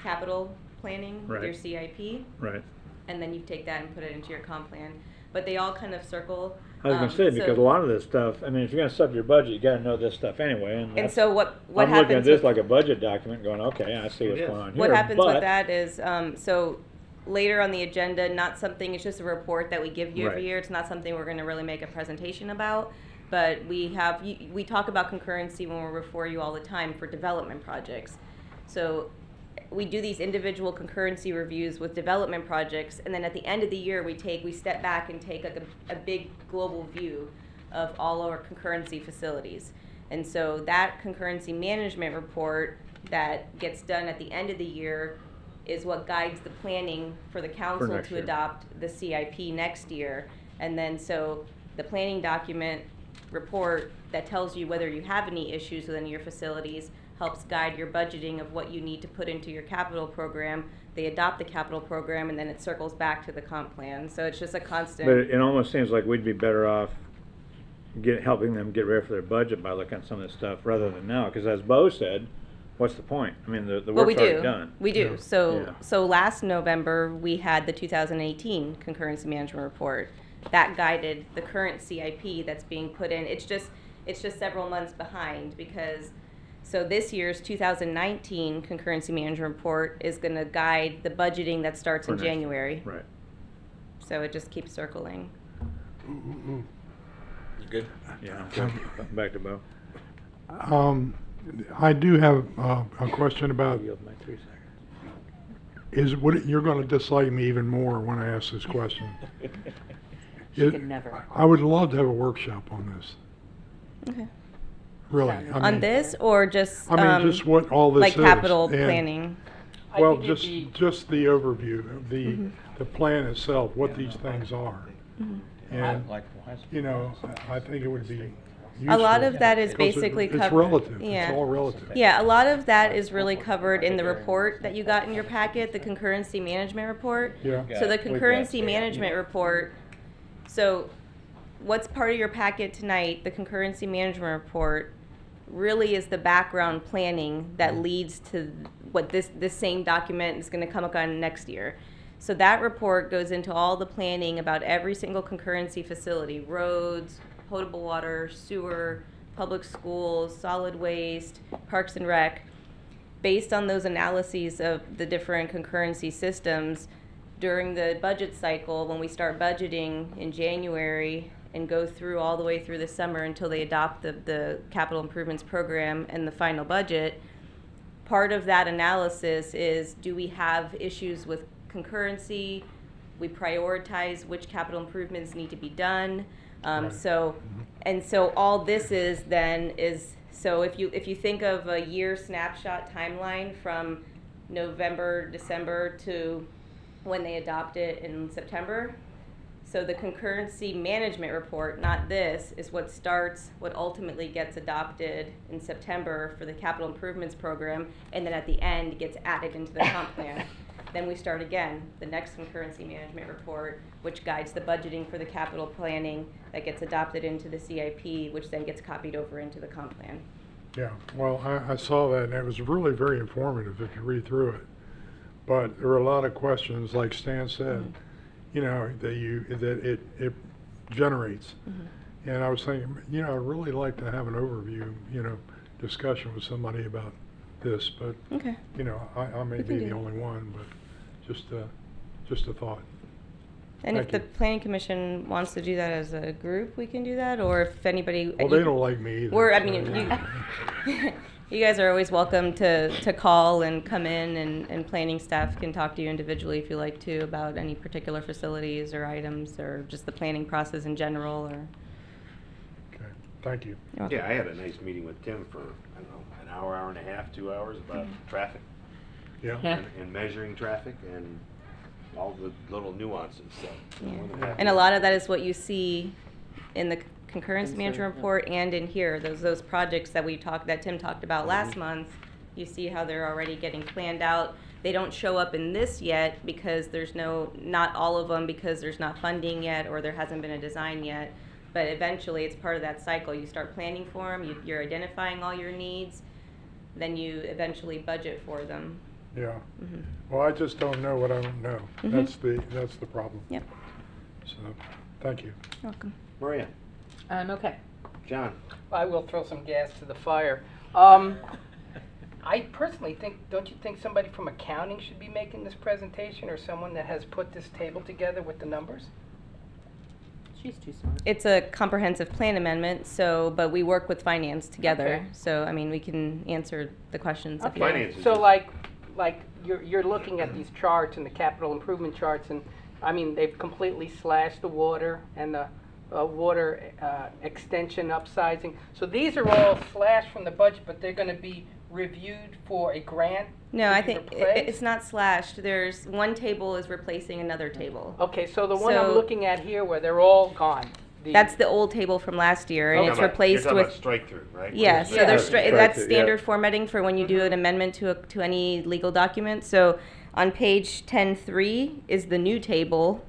capital planning, with your Right. CIP, Right. and then you take that and put it into your comp plan. But they all kind of circle. I was gonna say, so- because a lot of this stuff, I mean, if you're gonna set up your budget, you gotta know this stuff anyway, and And that's- so what I'm looking at happens this with, like a budget document going, okay, I see what's is. going on here. what happens but- with that is, so later on the agenda, not something, it's just a report that we give you every Right. year. It's not something we're gonna really make a presentation about. But we talk about concurrency when we're before you all the time for development projects. So we do these individual concurrency reviews with development projects, and then at the end of the year, we step back and take like a big global view of all our concurrency facilities. And so that concurrency management report that gets done at the end of the year is what guides the planning for the council next to year. adopt the CIP next year. And then so the planning document report that tells you whether you have any issues within your facilities helps guide your budgeting of what you need to put into your capital program. They adopt the capital program, and then it circles back to the comp plan. So it's just a constant. But it almost seems like we'd be better off helping them get ready for their budget by looking at some of this stuff rather than now, because as Bo said, what's the point? I mean, the Well, work's already done. We do. Yeah. So, Yeah. so last November, we had the 2018 concurrency management report. That guided the current CIP that's being put in. It's just several months behind because, so this year's 2019 concurrency management report is gonna guide the budgeting that starts For in next year. January. Right. So it just keeps circling. You good? Yeah, back to Bo. I do have a question about, Yield my 3 seconds. you're gonna dislike me even more when I ask this question. She It- can never. I would love to have a workshop on this, Okay. really. On this or just, I mean, just what all this like is. capital and- planning? I Well, think it'd just, be- just the overview of Mm-hmm. the plan itself, what these things are. And, you know, I think it would be A lot useful of that is because basically It's covered. relative, Yeah. it's all relative. Yeah, a lot of that is really covered in the report that you got in your packet, the concurrency management report. Yeah. So the concurrency management report, so what's part of your packet tonight, the concurrency management report, really is the background planning that leads to what this same document is gonna come up on next year. So that report goes into all the planning about every single concurrency facility, roads, potable water, sewer, public schools, solid waste, parks and rec. Based on those analyses of the different concurrency systems, during the budget cycle, when we start budgeting in January and go through all the way through the summer until they adopt the capital improvements program and the final budget, part of that analysis is, do we have issues with concurrency? We prioritize which capital improvements need to be done. So all this is then is, so if you think of a year snapshot timeline from November, December to when they adopt it in September. So the concurrency management report, not this, is what ultimately gets adopted in September for the capital improvements program, and then at the end gets added into the comp plan. Then we start again, the next concurrency management report, which guides the budgeting for the capital planning that gets adopted into the CIP, which then gets copied over into the comp plan. Yeah, well, I saw that, and it was really very informative if you read through it. But there were a lot of questions, like Stan said, you know, that it generates. And I was thinking, you know, I'd really like to have an overview, you know, discussion with somebody about this, but, Okay. you know, I may We can be do the that. only one, but just a thought. And if Thank the you. planning commission wants to do that as a group, we can do that, or if anybody. Well, they don't like me either. We're, I so, mean, yeah. you guys are always welcome to call and come in, and planning staff can talk to you individually if you like to about any particular facilities or items, or just the planning process in general, or. Okay, thank you. You're welcome. Yeah, I had a nice meeting with Tim for, I don't know, an hour and a half, 2 hours about traffic Yeah. and measuring traffic and all the little nuances, so. Yeah. more than happy And a to- lot of that is what you see in the concurrence management report and in here, those projects that Tim talked about last month You see how they're already getting planned out. They don't show up in this yet because there's not all of them because there's not funding yet or there hasn't been a design yet. But eventually, it's part of that cycle. You start planning for them, you're identifying all your needs, then you eventually budget for them. Yeah. Mhm. Well, I just don't know what I don't know. Mhm. That's the problem. Yep. So, thank you. Welcome. Maria, I'm okay. John. I will throw some gas to the fire. I personally think, don't you think somebody from accounting should be making this presentation or someone that has put this table together with the numbers? She's too smart. It's a comprehensive plan amendment, but we work with finance together. Okay. So, I mean, we can answer the questions if you Okay. want. Finance is So just- like you're looking at these charts and the capital improvement charts, and I mean, they've completely slashed the water and the water extension upsizing. So these are all slashed from the budget, but they're gonna be reviewed for a grant? No, to I be think replaced? it's not slashed. There's one table is replacing another table. Okay, so the one I'm So- looking at here where they're all gone. That's the old table from last year, and You're it's talking about- replaced you're with. talking about strike-through, right? Yeah, so Yeah. there's Strike that's through, standard yeah. formatting for when you do an amendment to any legal document. So on page 10.3 is the new table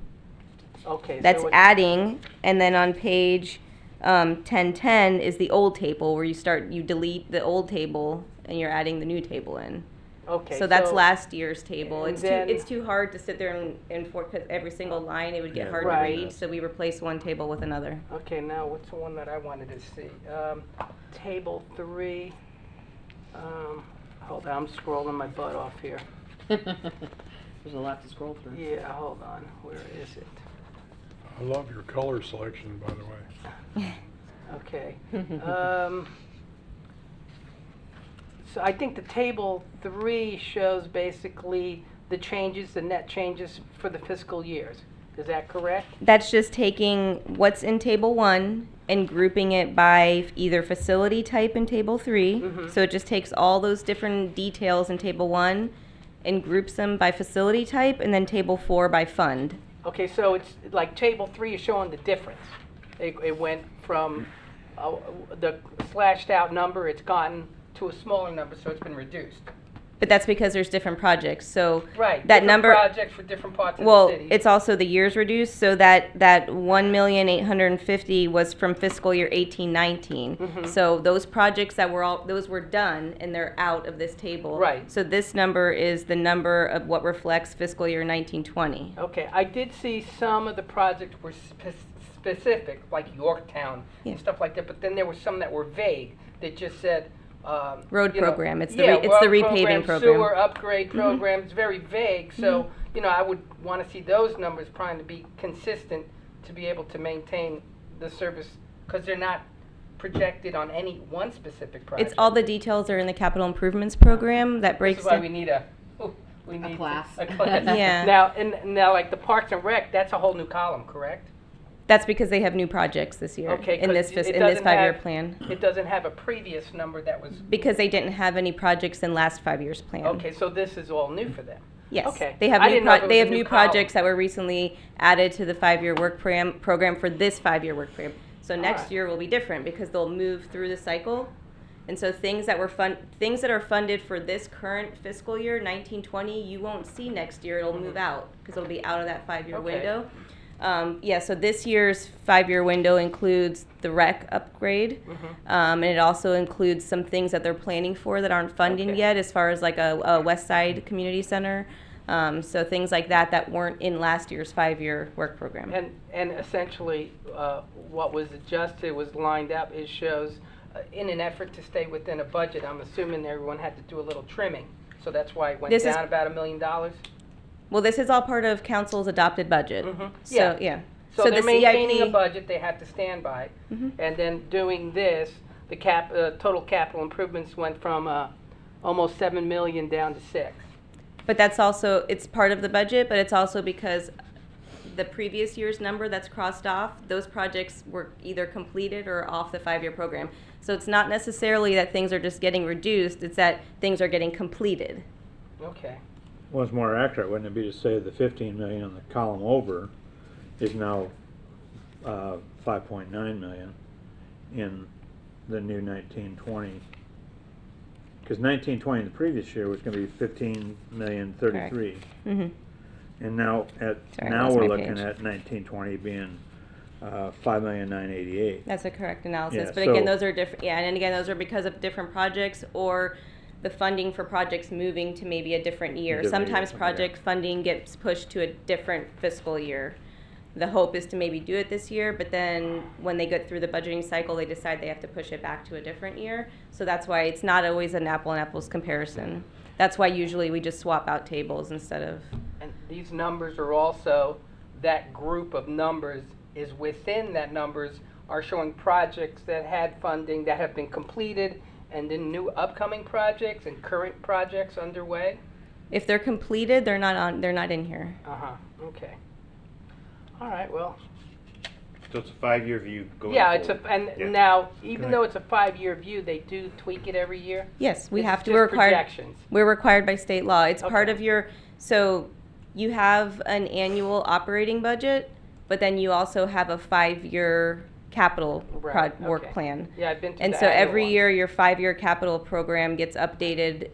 Okay, so that's it's- adding, and then on page 10.10 is the old table where you delete the old table and you're adding the new table in. Okay, So that's last year's table. and It's then- it's too hard to sit there and for because every single line it would get Yeah, hard right. to read. So we replace one table with another. Okay, now what's the one that I wanted to see? Table 3. Hold on, I'm scrolling my butt off here. There's a lot to scroll through. Yeah, hold on. Where is it? I love your color selection, by the way. Okay. So I think the table 3 shows basically the changes, the net changes for the fiscal years. Is that correct? That's just taking what's in table 1 and grouping it by either facility type in table 3. Mhm. So it just takes all those different details in table 1 and groups them by facility type, and then table 4 by fund. Okay, so it's like table 3 is showing the difference. It went from the slashed out number, it's gotten to a smaller number, so it's been reduced. But that's because there's different projects. So Right. that different number. projects for different parts of Well, the city. it's also the years reduced, so that 1,850,000 was from fiscal year 18-19. Mhm. So those projects those were done and they're out of this table. Right. So this number is the number of what reflects fiscal year 19-20. Okay, I did see some of the projects were specific, like Yorktown Yeah. and stuff like that, but then there were some that were vague, that just said, Road you know, program. It's the yeah, re- it's the road repaving program. Sewer upgrade Mhm. program, it's very vague, so, you know, I would want to see those numbers trying to be consistent to be able to maintain the service, because they're not projected on any one specific project. It's all the details are in the capital improvements program that This breaks is why down. we need a class. A class. Yeah. Now, like the Parks and Rec, that's a whole new column, correct? That's because they have new projects this year Okay, in 'cause this it in this doesn't 5-year have- plan. It doesn't have a previous number that was, Because they didn't have any projects in last 5 years plan. okay, so this is all new for them. Yes. Okay. They have I new didn't know if it they was have a new new column. projects that were recently added to the 5-year work program for this 5-year work program. So next Alright. year will be different because they'll move through the cycle. And so things that are funded for this current fiscal year, 19-20, you won't see next year. It'll move out because it'll be out of that 5-year Okay. window. Yeah, so this year's 5-year window includes the rec upgrade, and it also includes some things that they're planning for that aren't funding Okay. yet, as far as like a West Side Community Center. So things like that weren't in last year's 5-year work program. And essentially, what was adjusted was lined up, it shows, in an effort to stay within a budget, I'm assuming everyone had to do a little trimming. So that's why it went This is- down about $1 million? Well, this is all part of council's adopted budget. Mhm. So, Yeah. yeah. So they're the maintaining a CIP budget they have to stand by. Mhm. And then doing this, the total capital improvements went from almost 7 million down to 6. But that's also, it's part of the budget, but it's also because the previous year's number that's crossed off, those projects were either completed or off the 5-year program. So it's not necessarily that things are just getting reduced, it's that things are getting completed. Okay. Well, it's more accurate, wouldn't it be to say the 15 million on the column over is now 5.9 million in the new 1920 Cause 1920 the previous year was gonna be 15,033,000. Mm-hmm. And now Sorry, I now lost we're my looking page. at 1920 being 5,988,000. That's a correct analysis, Yeah, but again, so- those are different, yeah, and again, those are because of different projects or the funding for projects moving to maybe a different year. Different year, Sometimes yeah. project funding gets pushed to a different fiscal year. The hope is to maybe do it this year, but then when they get through the budgeting cycle, they decide they have to push it back to a different year. So that's why it's not always an apple and apples comparison. That's why usually we just swap out tables instead of, And these numbers are also, that group of numbers is within that numbers are showing projects that had funding that have been completed and then new upcoming projects and current projects underway? if they're completed, they're not in here. Uh-huh, okay. All right, well, So it's a 5-year view going yeah, it's forward. a, and Yeah. now, even Correct. though it's a 5-year view, they do tweak it every year? Yes, we It's have to, just we're required. projections. We're required by state law. It's part Okay. of your, so you have an annual operating budget, but then you also have a 5-year capital Right, work okay. plan. Yeah, I've been to And the so annual every ones. year, your 5-year capital program gets updated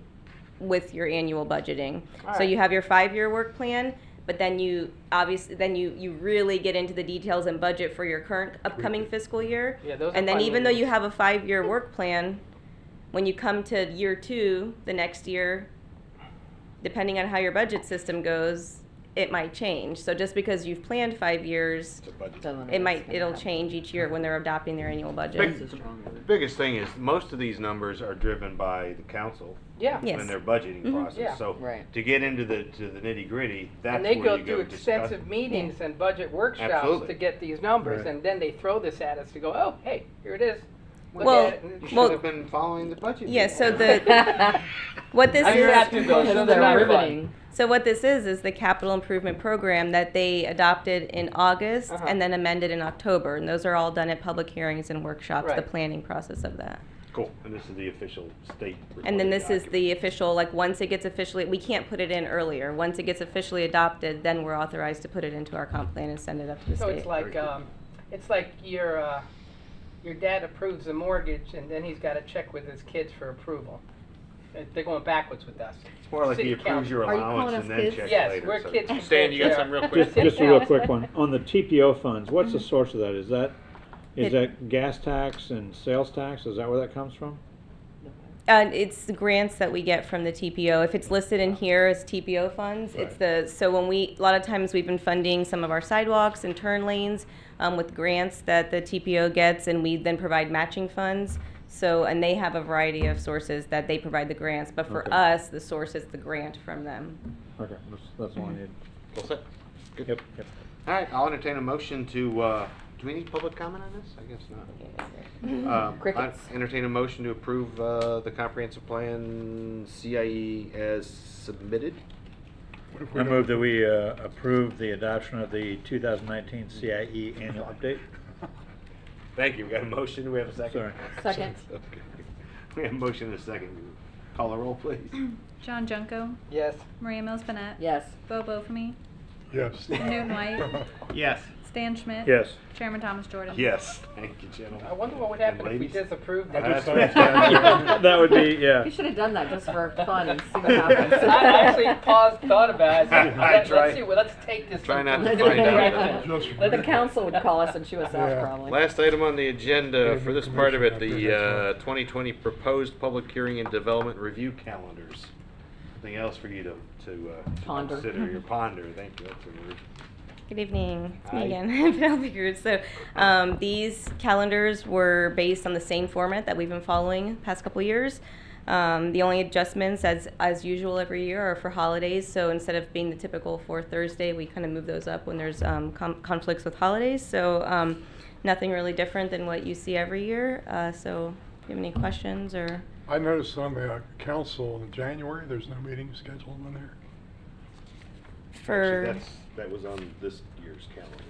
with your annual budgeting. All So right. you have your 5-year work plan, but then you obviously, then you really get into the details and budget for your current upcoming fiscal year. Yeah, those are And then fun even though you meetings. have a 5-year work plan, when you come to year 2, the next year, depending on how your budget system goes, it might change. So just because you've planned 5 years, It's a budget. Doesn't mean it might, it's gonna it'll happen. change each year when they're adopting their annual budget. The biggest thing is most of these numbers are driven by the council Yeah. Yes. in their budgeting Mhm. process. Yeah. So Right. to get into the nitty gritty, that's And they where go you through go discuss. extensive meetings and budget workshops Absolutely. to get these numbers, Right. and then they throw this at us to go, oh, hey, here it is. Look Well, at it. And You it's- should Well- have been following the budget. Yeah, so meeting. the, what this I is. have to go, so they're not fun. So what this is the capital improvement program that they adopted in August Uh-huh. and then amended in October. And those are all done at public hearings and workshops, the Right. planning process of that. Cool, and this is the official state. And then recorded this is document. the official, like, once it gets officially, we can't put it in earlier. Once it gets officially adopted, then we're authorized to put it into our comp plan and send it up to the So state. it's like your dad approves a mortgage, and then he's got to check with his kids for approval. They're going backwards with us. It's more like City he approves council. your Are you allowance calling and us then kids? checks Yes, later. we're so- kids. Stan, you got Yeah. something real quick? Just a real quick one. On the TPO funds, what's the source of that? Is It- that gas tax and sales tax? Is that where that comes from? It's the grants that we get from the TPO. If it's listed in here as TPO funds, it's so when a lot of times we've been funding some of our sidewalks and turn lanes with grants that the TPO gets, and we then provide matching funds. So, and they have a variety of sources that they provide the grants, but for Okay. us, the source is the grant from them. Okay, that's all I need. All set? Good. Yep, yep. All right, I'll entertain a motion to, do we need public comment on this? I guess not. Crickets. I entertain a motion to approve the comprehensive plan CIE as submitted. What if we I don't- move that we approve the adoption of the 2019 CIE annual update. Thank you. We got a motion. Do we have a second? Sorry. Second. Okay. We have a motion and a second. Call a roll, please. John Junko, Yes. Maria Mills Bennett, Yes. Bo Bofamy, Yes. Newton White, Yes. Stan Schmidt. Yes. Chairman Thomas Jordan. Yes. Thank you, gentlemen. I wonder what would happen if we Ladies? disapproved I that. just That's thought- That would be, yeah. You should have done that just for fun and see what happens. I actually paused, thought about it. I said, I let's tried. see, well, let's take this. Try in not a to different find out. direction. Just The council would call us and chew us out Yeah. probably. Last item on the agenda for this part of it, the Commission after this 2020 proposed public hearing and development review calendars. Anything else for you to Ponder. consider or ponder? Thank you. That's a word. Good evening. It's me Hi. again, Penelope Cruz. So these calendars were based on the same format that we've been following the past couple years. The only adjustments, as usual every year, are for holidays. So instead of being the typical fourth Thursday, we kind of move those up when there's conflicts with holidays. So nothing really different than what you see every year. So if you have any questions or... I noticed on the council in January, there's no meeting scheduled on there. For Actually, that was on this year's calendar.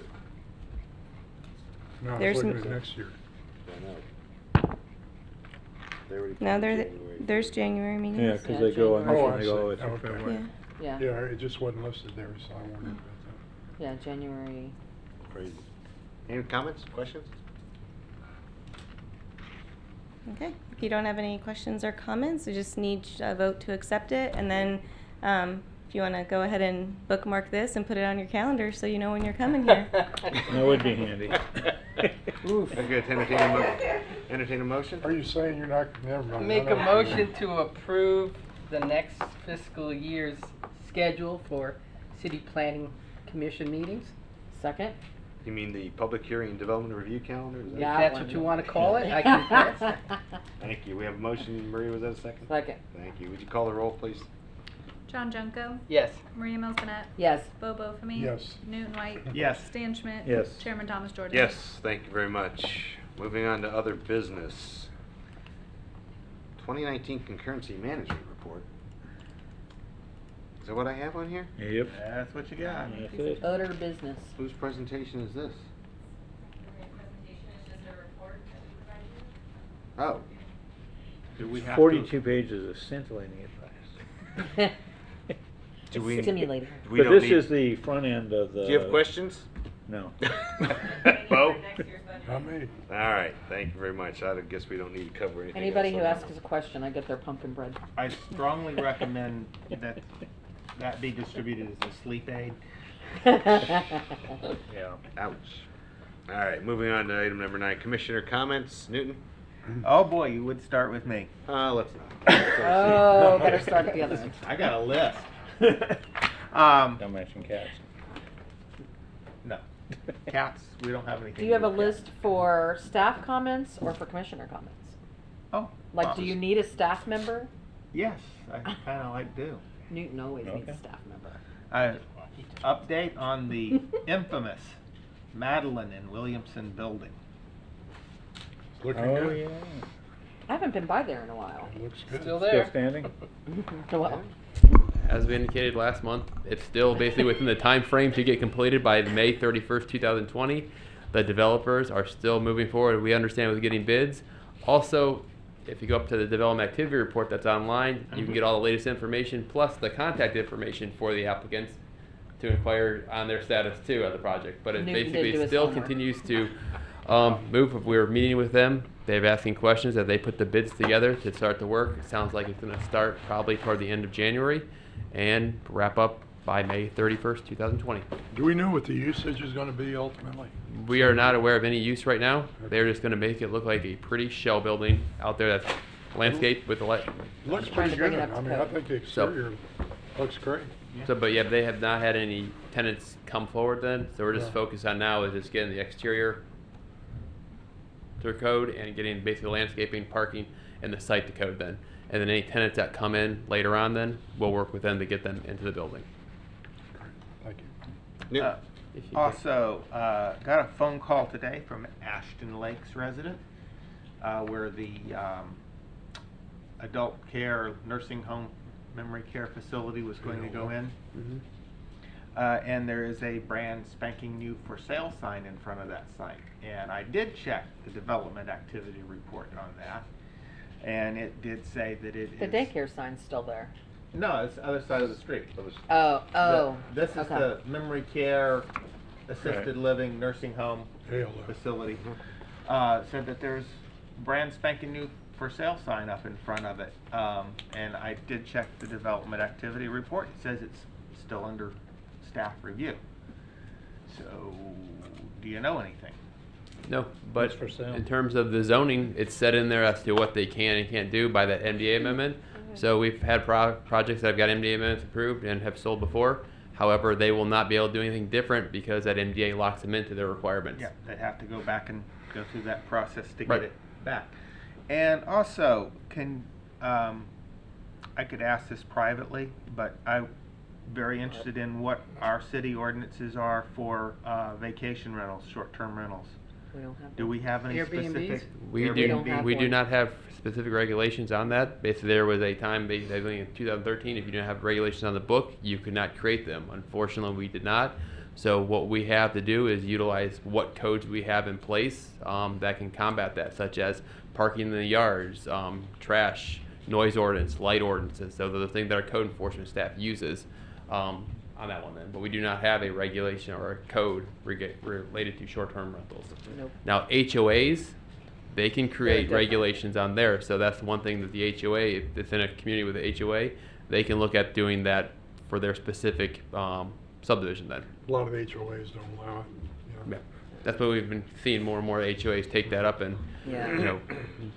No, I was There's looking n- at next year. I know. They already put no, in there's January. January meetings. Yeah, because Yeah, they go on, January. Oh, I they go all the way see. through Okay. February. Yeah. Yeah. Yeah, it just wasn't listed there, so I wondered about Yeah, January. Crazy. Any comments, questions? Okay, if you don't have any questions or comments, we just need a vote to accept it, and then if you want to go ahead and bookmark this and put it on your calendar so you know when you're coming here. That would be handy. Very good. Entertain a motion? Are you saying you're not, never mind. Make a motion to approve the next fiscal year's schedule for city planning commission meetings. Second? You mean the public hearing and development review calendar? Is that- If Yeah. that's what you want to call it, I can pass. Thank you. We have a motion. Maria, was that a second? Second. Thank you. Would you call the roll, please? John Junko, Yes. Maria Mills Burnett, Yes. Bo Bofamy, Yes. Newton White, Yes. Stan Schmidt, Yes. Chairman Thomas Jordan. Yes, thank you very much. Moving on to other business. 2019 Concurrency Management Report. Is that what I have on here? Yep. That's what you got. That's it. Utter business. Whose presentation is this? Oh. Do we have 42 pages of scintillating advice. Do we, Stimulating. we But don't this need- is the front end of the. Do you have questions? No. Bo? Not me. All right, thank you very much. I guess we don't need to cover anything Anybody else who on asks that. us a question, I get their pumpkin bread. I strongly recommend that be distributed as a sleep aid. Yeah. Ouch. All right, moving on to item number 9, Commissioner comments. Newton? Oh boy, you would start with me. Let's not. Oh, better start at the other end. I got a list. Don't mention cats. No. Cats, we don't have anything. Do you have a to do with list for staff comments or for commissioner comments? cats. Oh. Like, do you need a staff member? Yes, I kind of like do. Newton always needs a Okay. staff member. Update on the infamous Madeline and Williamson building. It's looking Oh, good. yeah. I haven't been by there in a while. It looks good. Still Still there. standing? Well, As we indicated last month, it's still basically within the time frame to get completed by May 31st, 2020. The developers are still moving forward. We understand with getting bids. Also, if you go up to the development activity report that's online, you can get all the latest information plus the contact information for the applicants to inquire on their status too of the project. But it Newton did do basically his still homework. continues to move. We're meeting with them. They're asking questions as they put the bids together to start the work. It sounds like it's going to start probably toward the end of January and wrap up by May 31st, 2020. Do we know what the usage is gonna be ultimately? We are not aware of any use right now. They're just going to make it look like a pretty shell building out there that's landscaped with the light. Looks trying pretty to bring good. it up to I mean, I code. think the exterior looks great. So, but yeah, they have not had any tenants come forward then. So we're just Yeah. focused on now is just getting the exterior to code and getting basically landscaping, parking, and the site to code then. And then any tenants that come in later on then, we'll work with them to get them into the building. Thank you. Newton? If you could- Also, got a phone call today from Ashton Lakes resident, where the adult care nursing home memory care facility was going to go in. Mhm. And there is a brand spanking new for sale sign in front of that site. And I did check the development activity report on that, and it did say that it is. the daycare sign's still there. No, it's the other side of the street. Oh. This is okay. the memory care, assisted living, nursing home ALO. facility. Said that there's brand spanking new for sale sign up in front of it. And I did check the development activity report. It says it's still under staff review. So, do you know anything? No, but It's for sale. in terms of the zoning, it's set in there as to what they can and can't do by that MDA amendment. So we've had projects that have got MDA amendments approved and have sold before. However, they will not be able to do anything different because that MDA locks them into their requirements. Yeah, they'd have to go back and go through that process to Right. get it back. And also, I could ask this privately, but I'm very interested in what our city ordinances are for vacation rentals, short-term rentals. We don't have. Do we have any Airbnbs? specific? We don't do. have We do one. not have specific regulations on that. Basically, there was a time, I think in 2013, if you didn't have regulations on the book, you could not create them. Unfortunately, we did not. So what we have to do is utilize what codes we have in place that can combat that, such as parking in the yards, trash, noise ordinance, light ordinances. So they're the things that our code enforcement staff uses on that one then. But we do not have a regulation or a code related to short-term rentals. Nope. Now, HOAs, they can create different. regulations on there. So that's one thing that the HOA, if it's in a community with a HOA, they can look at doing that for their specific subdivision then. A lot of HOAs don't allow it. You know. Yeah. That's what we've been seeing more and more HOAs take that up and, Yeah. you know,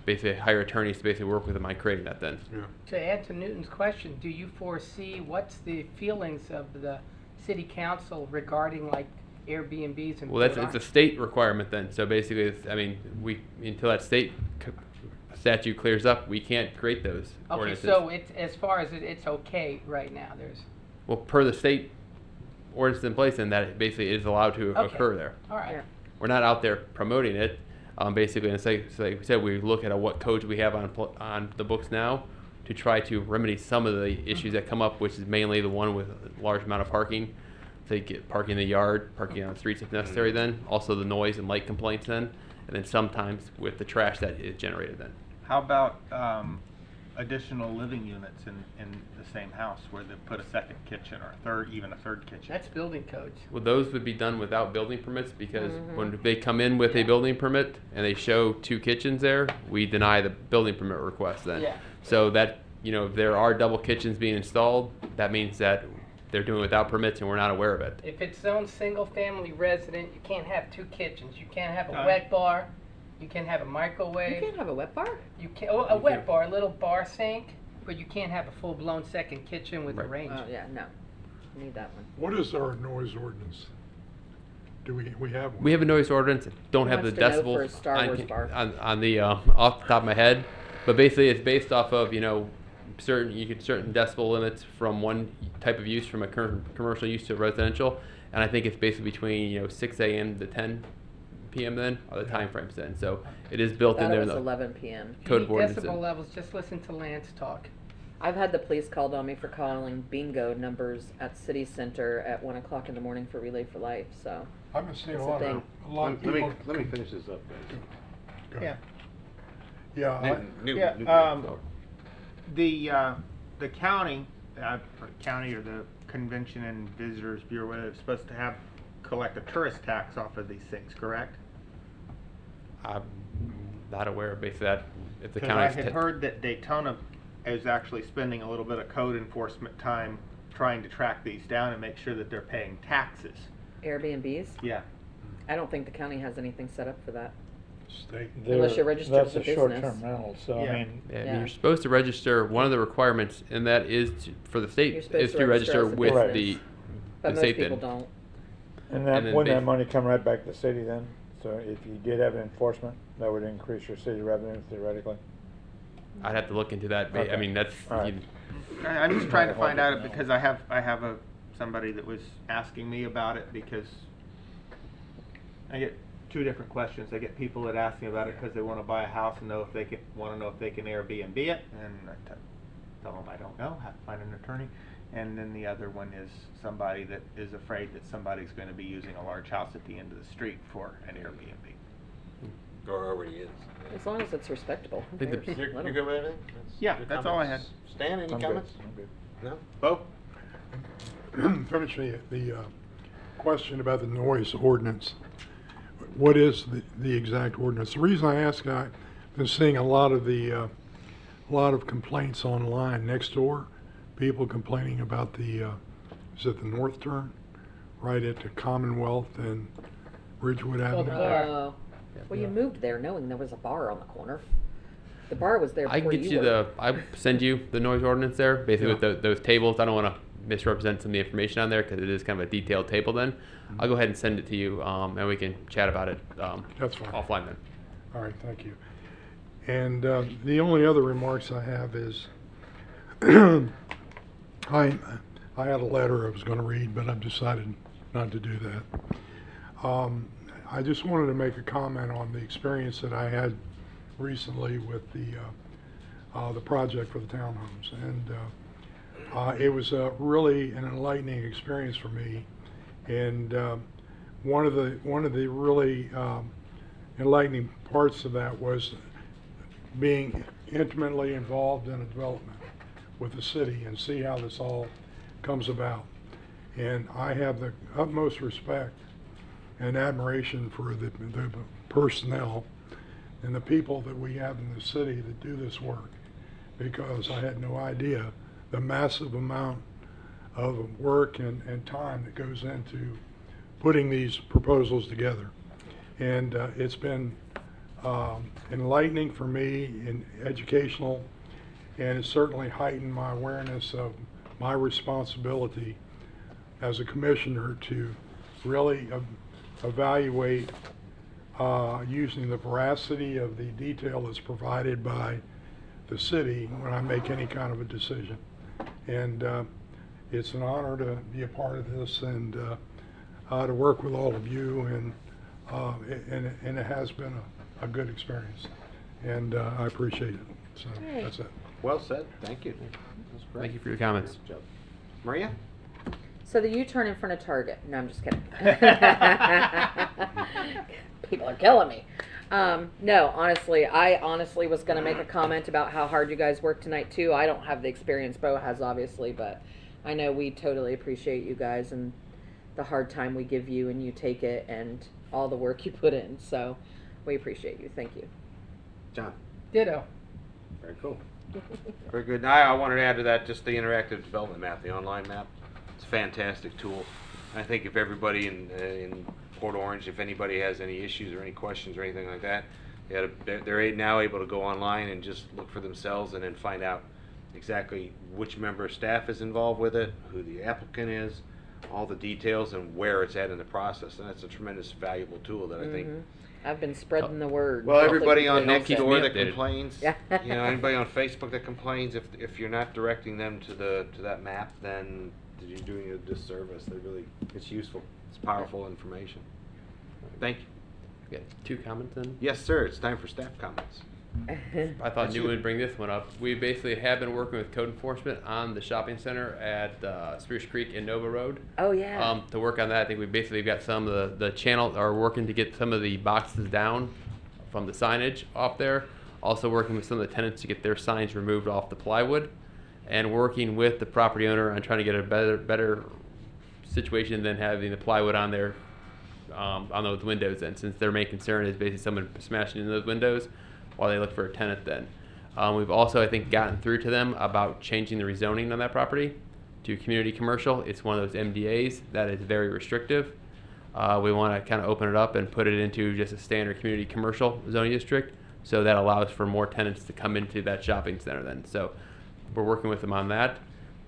basically hire attorneys to basically work with them on creating that then. Yeah. To add to Newton's question, do you foresee, what's the feelings of the city council regarding like Airbnbs and? Well, it's a state requirement then. So basically, I mean, until that state statute clears up, we can't create those Okay, ordinances. so it's, as far as it's okay right now, there's, Well, per the state ordinance in place, then that basically is allowed to Okay. occur there. all right. Yeah. We're not out there promoting it. Basically, and it's like we said, we look at what codes we have on the books now to try to remedy some of the issues that come up, which is mainly the one with a large amount of parking. So you get parking in the yard, parking on the streets if necessary then, also the noise and light complaints then, and then sometimes with the trash that is generated then. How about additional living units in the same house where they put a second kitchen or even a third kitchen? That's building codes. Well, those would be done without building permits because when they come in with a building permit and they show 2 kitchens there, we deny the building permit request then. Yeah. So that, you know, if there are double kitchens being installed, that means that they're doing it without permits and we're not aware of it. If it's zoned single-family resident, you can't have 2 kitchens. You can't have a Alright. wet bar. You can have a You microwave. can't have a wet bar? You can, oh, a wet bar, a little bar sink, but you can't have a full-blown second kitchen with a Right. range. Oh, yeah, no. Need that one. What is our noise ordinance? Do we have one? We have a noise ordinance, don't Who have the wants to know for a decibels Star Wars bar? on the off the top of my head, but basically it's based off of, you know, certain decibel limits from one type of use from a commercial use to residential, and I think it's basically between, you know, 6 a.m. to 10 p.m. then, are the time frames then. So it is built in Thought there it in was the 11 p.m. If you code need of ordinance. decibel levels, just listen to Lance talk. I've had the police called on me for calling bingo numbers at City Center at 1 o'clock in the morning for Relay for Life, so. I've been seeing That's a the lot thing. of, people. Let me finish this up, guys. Go ahead. Yeah. Yeah, The county, or the Convention and Visitors Bureau, whatever, is supposed to collect a tourist tax off of these things, correct? I'm not aware of basically that if the Because county. I had heard that Daytona is actually spending a little bit of code enforcement time trying to track these down and make sure that they're paying taxes. Airbnbs? Yeah. I don't think the county has anything set up for that. state. Unless you're registered That's as a a short-term business. rental, so Yeah. I mean, Yeah, Yeah. you're supposed to register. One of the requirements, and that is for the state, You're supposed is to to register register as a with business. the But most state people then. don't. and And then wouldn't that ba- money come right back to the city then? So if you did have an enforcement, that would increase your city revenue theoretically? I'd have to look into that. I Okay. mean, that's All right. I'm just trying to find out because I have somebody that was asking me about it because I get 2 different questions. I get people that ask me about it because they want to buy a house and want to know if they can Airbnb it, and I tell them I don't know, have to find an attorney. And then the other one is somebody that is afraid that somebody's going to be using a large house at the end of the street for an Airbnb. Or already is. As long as it's respectable. Who I think the- cares? You're Let 'em. good with everything? Yeah, Your that's all I comments? Stan, any I'm good. comments? I'm good. No? Bo? Finish the question about the noise ordinance. What is the exact ordinance? The reason I ask, I've been seeing a lot of complaints online next door. People complaining about is it the north turn? Right at the Commonwealth and Ridgewood Avenue? the bar. Oh. Well, you Yeah. moved there knowing there was a bar on the corner. The bar was there I before can get you were. I send you the noise ordinance there, basically with those tables. I don't want to misrepresent some of the information on there because it is kind of a detailed table then. I'll go ahead and send it to you and we can chat about it That's fine. offline then. All right, thank you. And the only other remarks I have is, I had a letter I was going to read, but I've decided not to do that. I just wanted to make a comment on the experience that I had recently with the project for the townhomes, and it was really an enlightening experience for me. And one of the really enlightening parts of that was being intimately involved in a development with the city and see how this all comes about. And I have the utmost respect and admiration for the personnel and the people that we have in the city that do this work, because I had no idea the massive amount of work and time that goes into putting these proposals together. And it's been enlightening for me and educational, and it's certainly heightened my awareness of my responsibility as a commissioner to really evaluate using the veracity of the detail that's provided by the city when I make any kind of a decision. And it's an honor to be a part of this and to work with all of you, and it has been a good experience, and I appreciate it. So Great. that's it. Well said. Thank you. That's great. Thank you for your comments. Good job. Maria? So the U-turn in front of Target. No, I'm just kidding. People are killing me. No, honestly, I honestly was going to make a comment about how hard you guys work tonight too. I don't have the experience Bo has, obviously, but I know we totally appreciate you guys and the hard time we give you, and you take it, and all the work you put in. So we appreciate you. Thank you. John? Ditto. Very cool. Very good. Now, I wanted to add to that just the interactive development map, the online map. It's a fantastic tool. I think if everybody in Port Orange, if anybody has any issues or any questions or anything like that, they're now able to go online and just look for themselves and then find out exactly which member of staff is involved with it, who the applicant is, all the details, and where it's at in the process. And that's a tremendous valuable tool that I think. I've been spreading the word. Well, everybody on Hopefully next people door get that it. complains, Yeah. you know, anybody on Facebook that complains, if you're not directing them to that map, then you're doing a disservice. It's useful. It's powerful information. Thank you. We got 2 comments then. Yes, sir. It's time for staff comments. I thought New would bring this one up. We basically have been working with code enforcement on the shopping center at Spruce Creek and Nova Road. Oh, yeah. To work on that, I think we basically got some of the channel are working to get some of the boxes down from the signage off there. Also working with some of the tenants to get their signs removed off the plywood, and working with the property owner on trying to get a better situation than having the plywood on there on those windows. And since their main concern is basically someone smashing into those windows while they look for a tenant then. We've also, I think, gotten through to them about changing the rezoning on that property to community commercial. It's one of those MDAs that is very restrictive. We want to kind of open it up and put it into just a standard community commercial zoning district, so that allows for more tenants to come into that shopping center then. So we're working with them on that.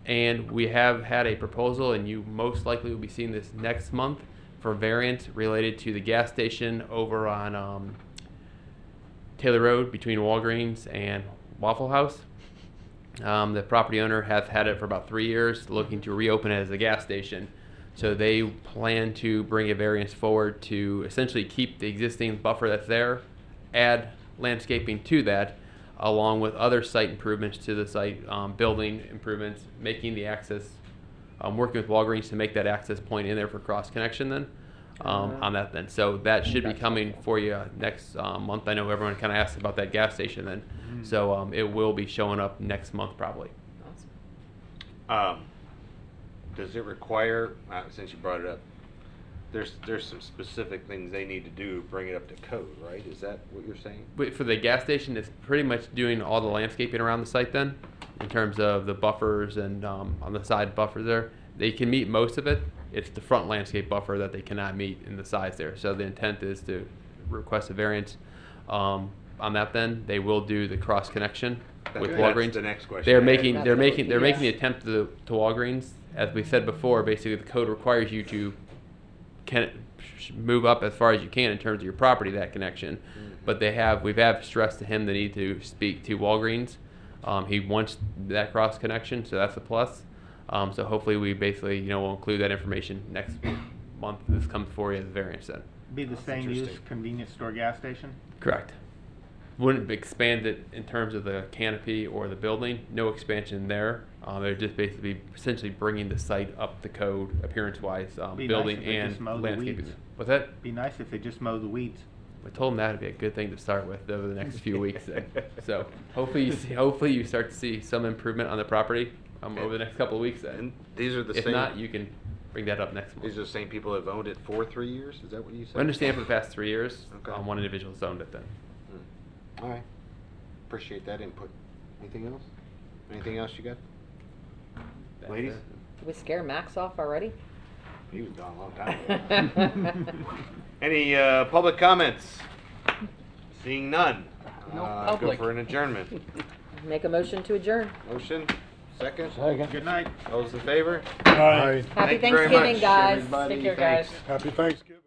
And we have had a proposal, and you most likely will be seeing this next month, for variance related to the gas station over on Taylor Road between Walgreens and Waffle House. The property owner has had it for about 3 years, looking to reopen it as a gas station. So they plan to bring a variance forward to essentially keep the existing buffer that's there, add landscaping to that, along with other site improvements to the site, building improvements, making the access, working with Walgreens to make that access point in there for cross connection then. On that then. So that should be coming for you next month. I know everyone kind of asked about that gas station then. So it will be showing up next month probably. Does it require, since you brought it up, there's some specific things they need to do, bring it up to code, right? Is that what you're saying? But for the gas station, it's pretty much doing all the landscaping around the site then, in terms of the buffers and on the side buffer there. They can meet most of it. It's the front landscape buffer that they cannot meet in the size there. So the intent is to request a variance on that. Then they will do the cross connection with Walgreens. That's the next question. They're making the attempt to Walgreens. As we said before, basically the code requires you to move up as far as you can in terms of your property, that connection. But we've stressed to him the need to speak to Walgreens. He wants that cross connection, so that's a plus. So hopefully we basically, will include that information next month. This comes for you as a variance then. Be the same use convenience store gas station? Correct. Wouldn't expand it in terms of the canopy or the building. No expansion there. They're just basically essentially bringing the site up the code appearance-wise, building nice if they and just mow the landscaping. weeds. What's that? Be nice if they just mow the weeds. I told them that would be a good thing to start with over the next few weeks. So hopefully you start to see some improvement on the property over the next couple of weeks. And these are the if same. not, you can bring that up next month. These are the same people that have owned it for 3 years. Is that what you said? I understand for the past 3 years. Okay. One individual has owned it then. All right. Appreciate that input. Anything else? Anything else you got? Ladies? Did we scare Max off already? He was gone a long time ago. Any public comments? Seeing none. No Go public. for an adjournment. Make a motion to adjourn. Motion? Second? Good night. Those in favor? Aye. Happy Thank you very Thanksgiving, much, guys. everybody. Take care, Thanks. guys. Happy Thanksgiving.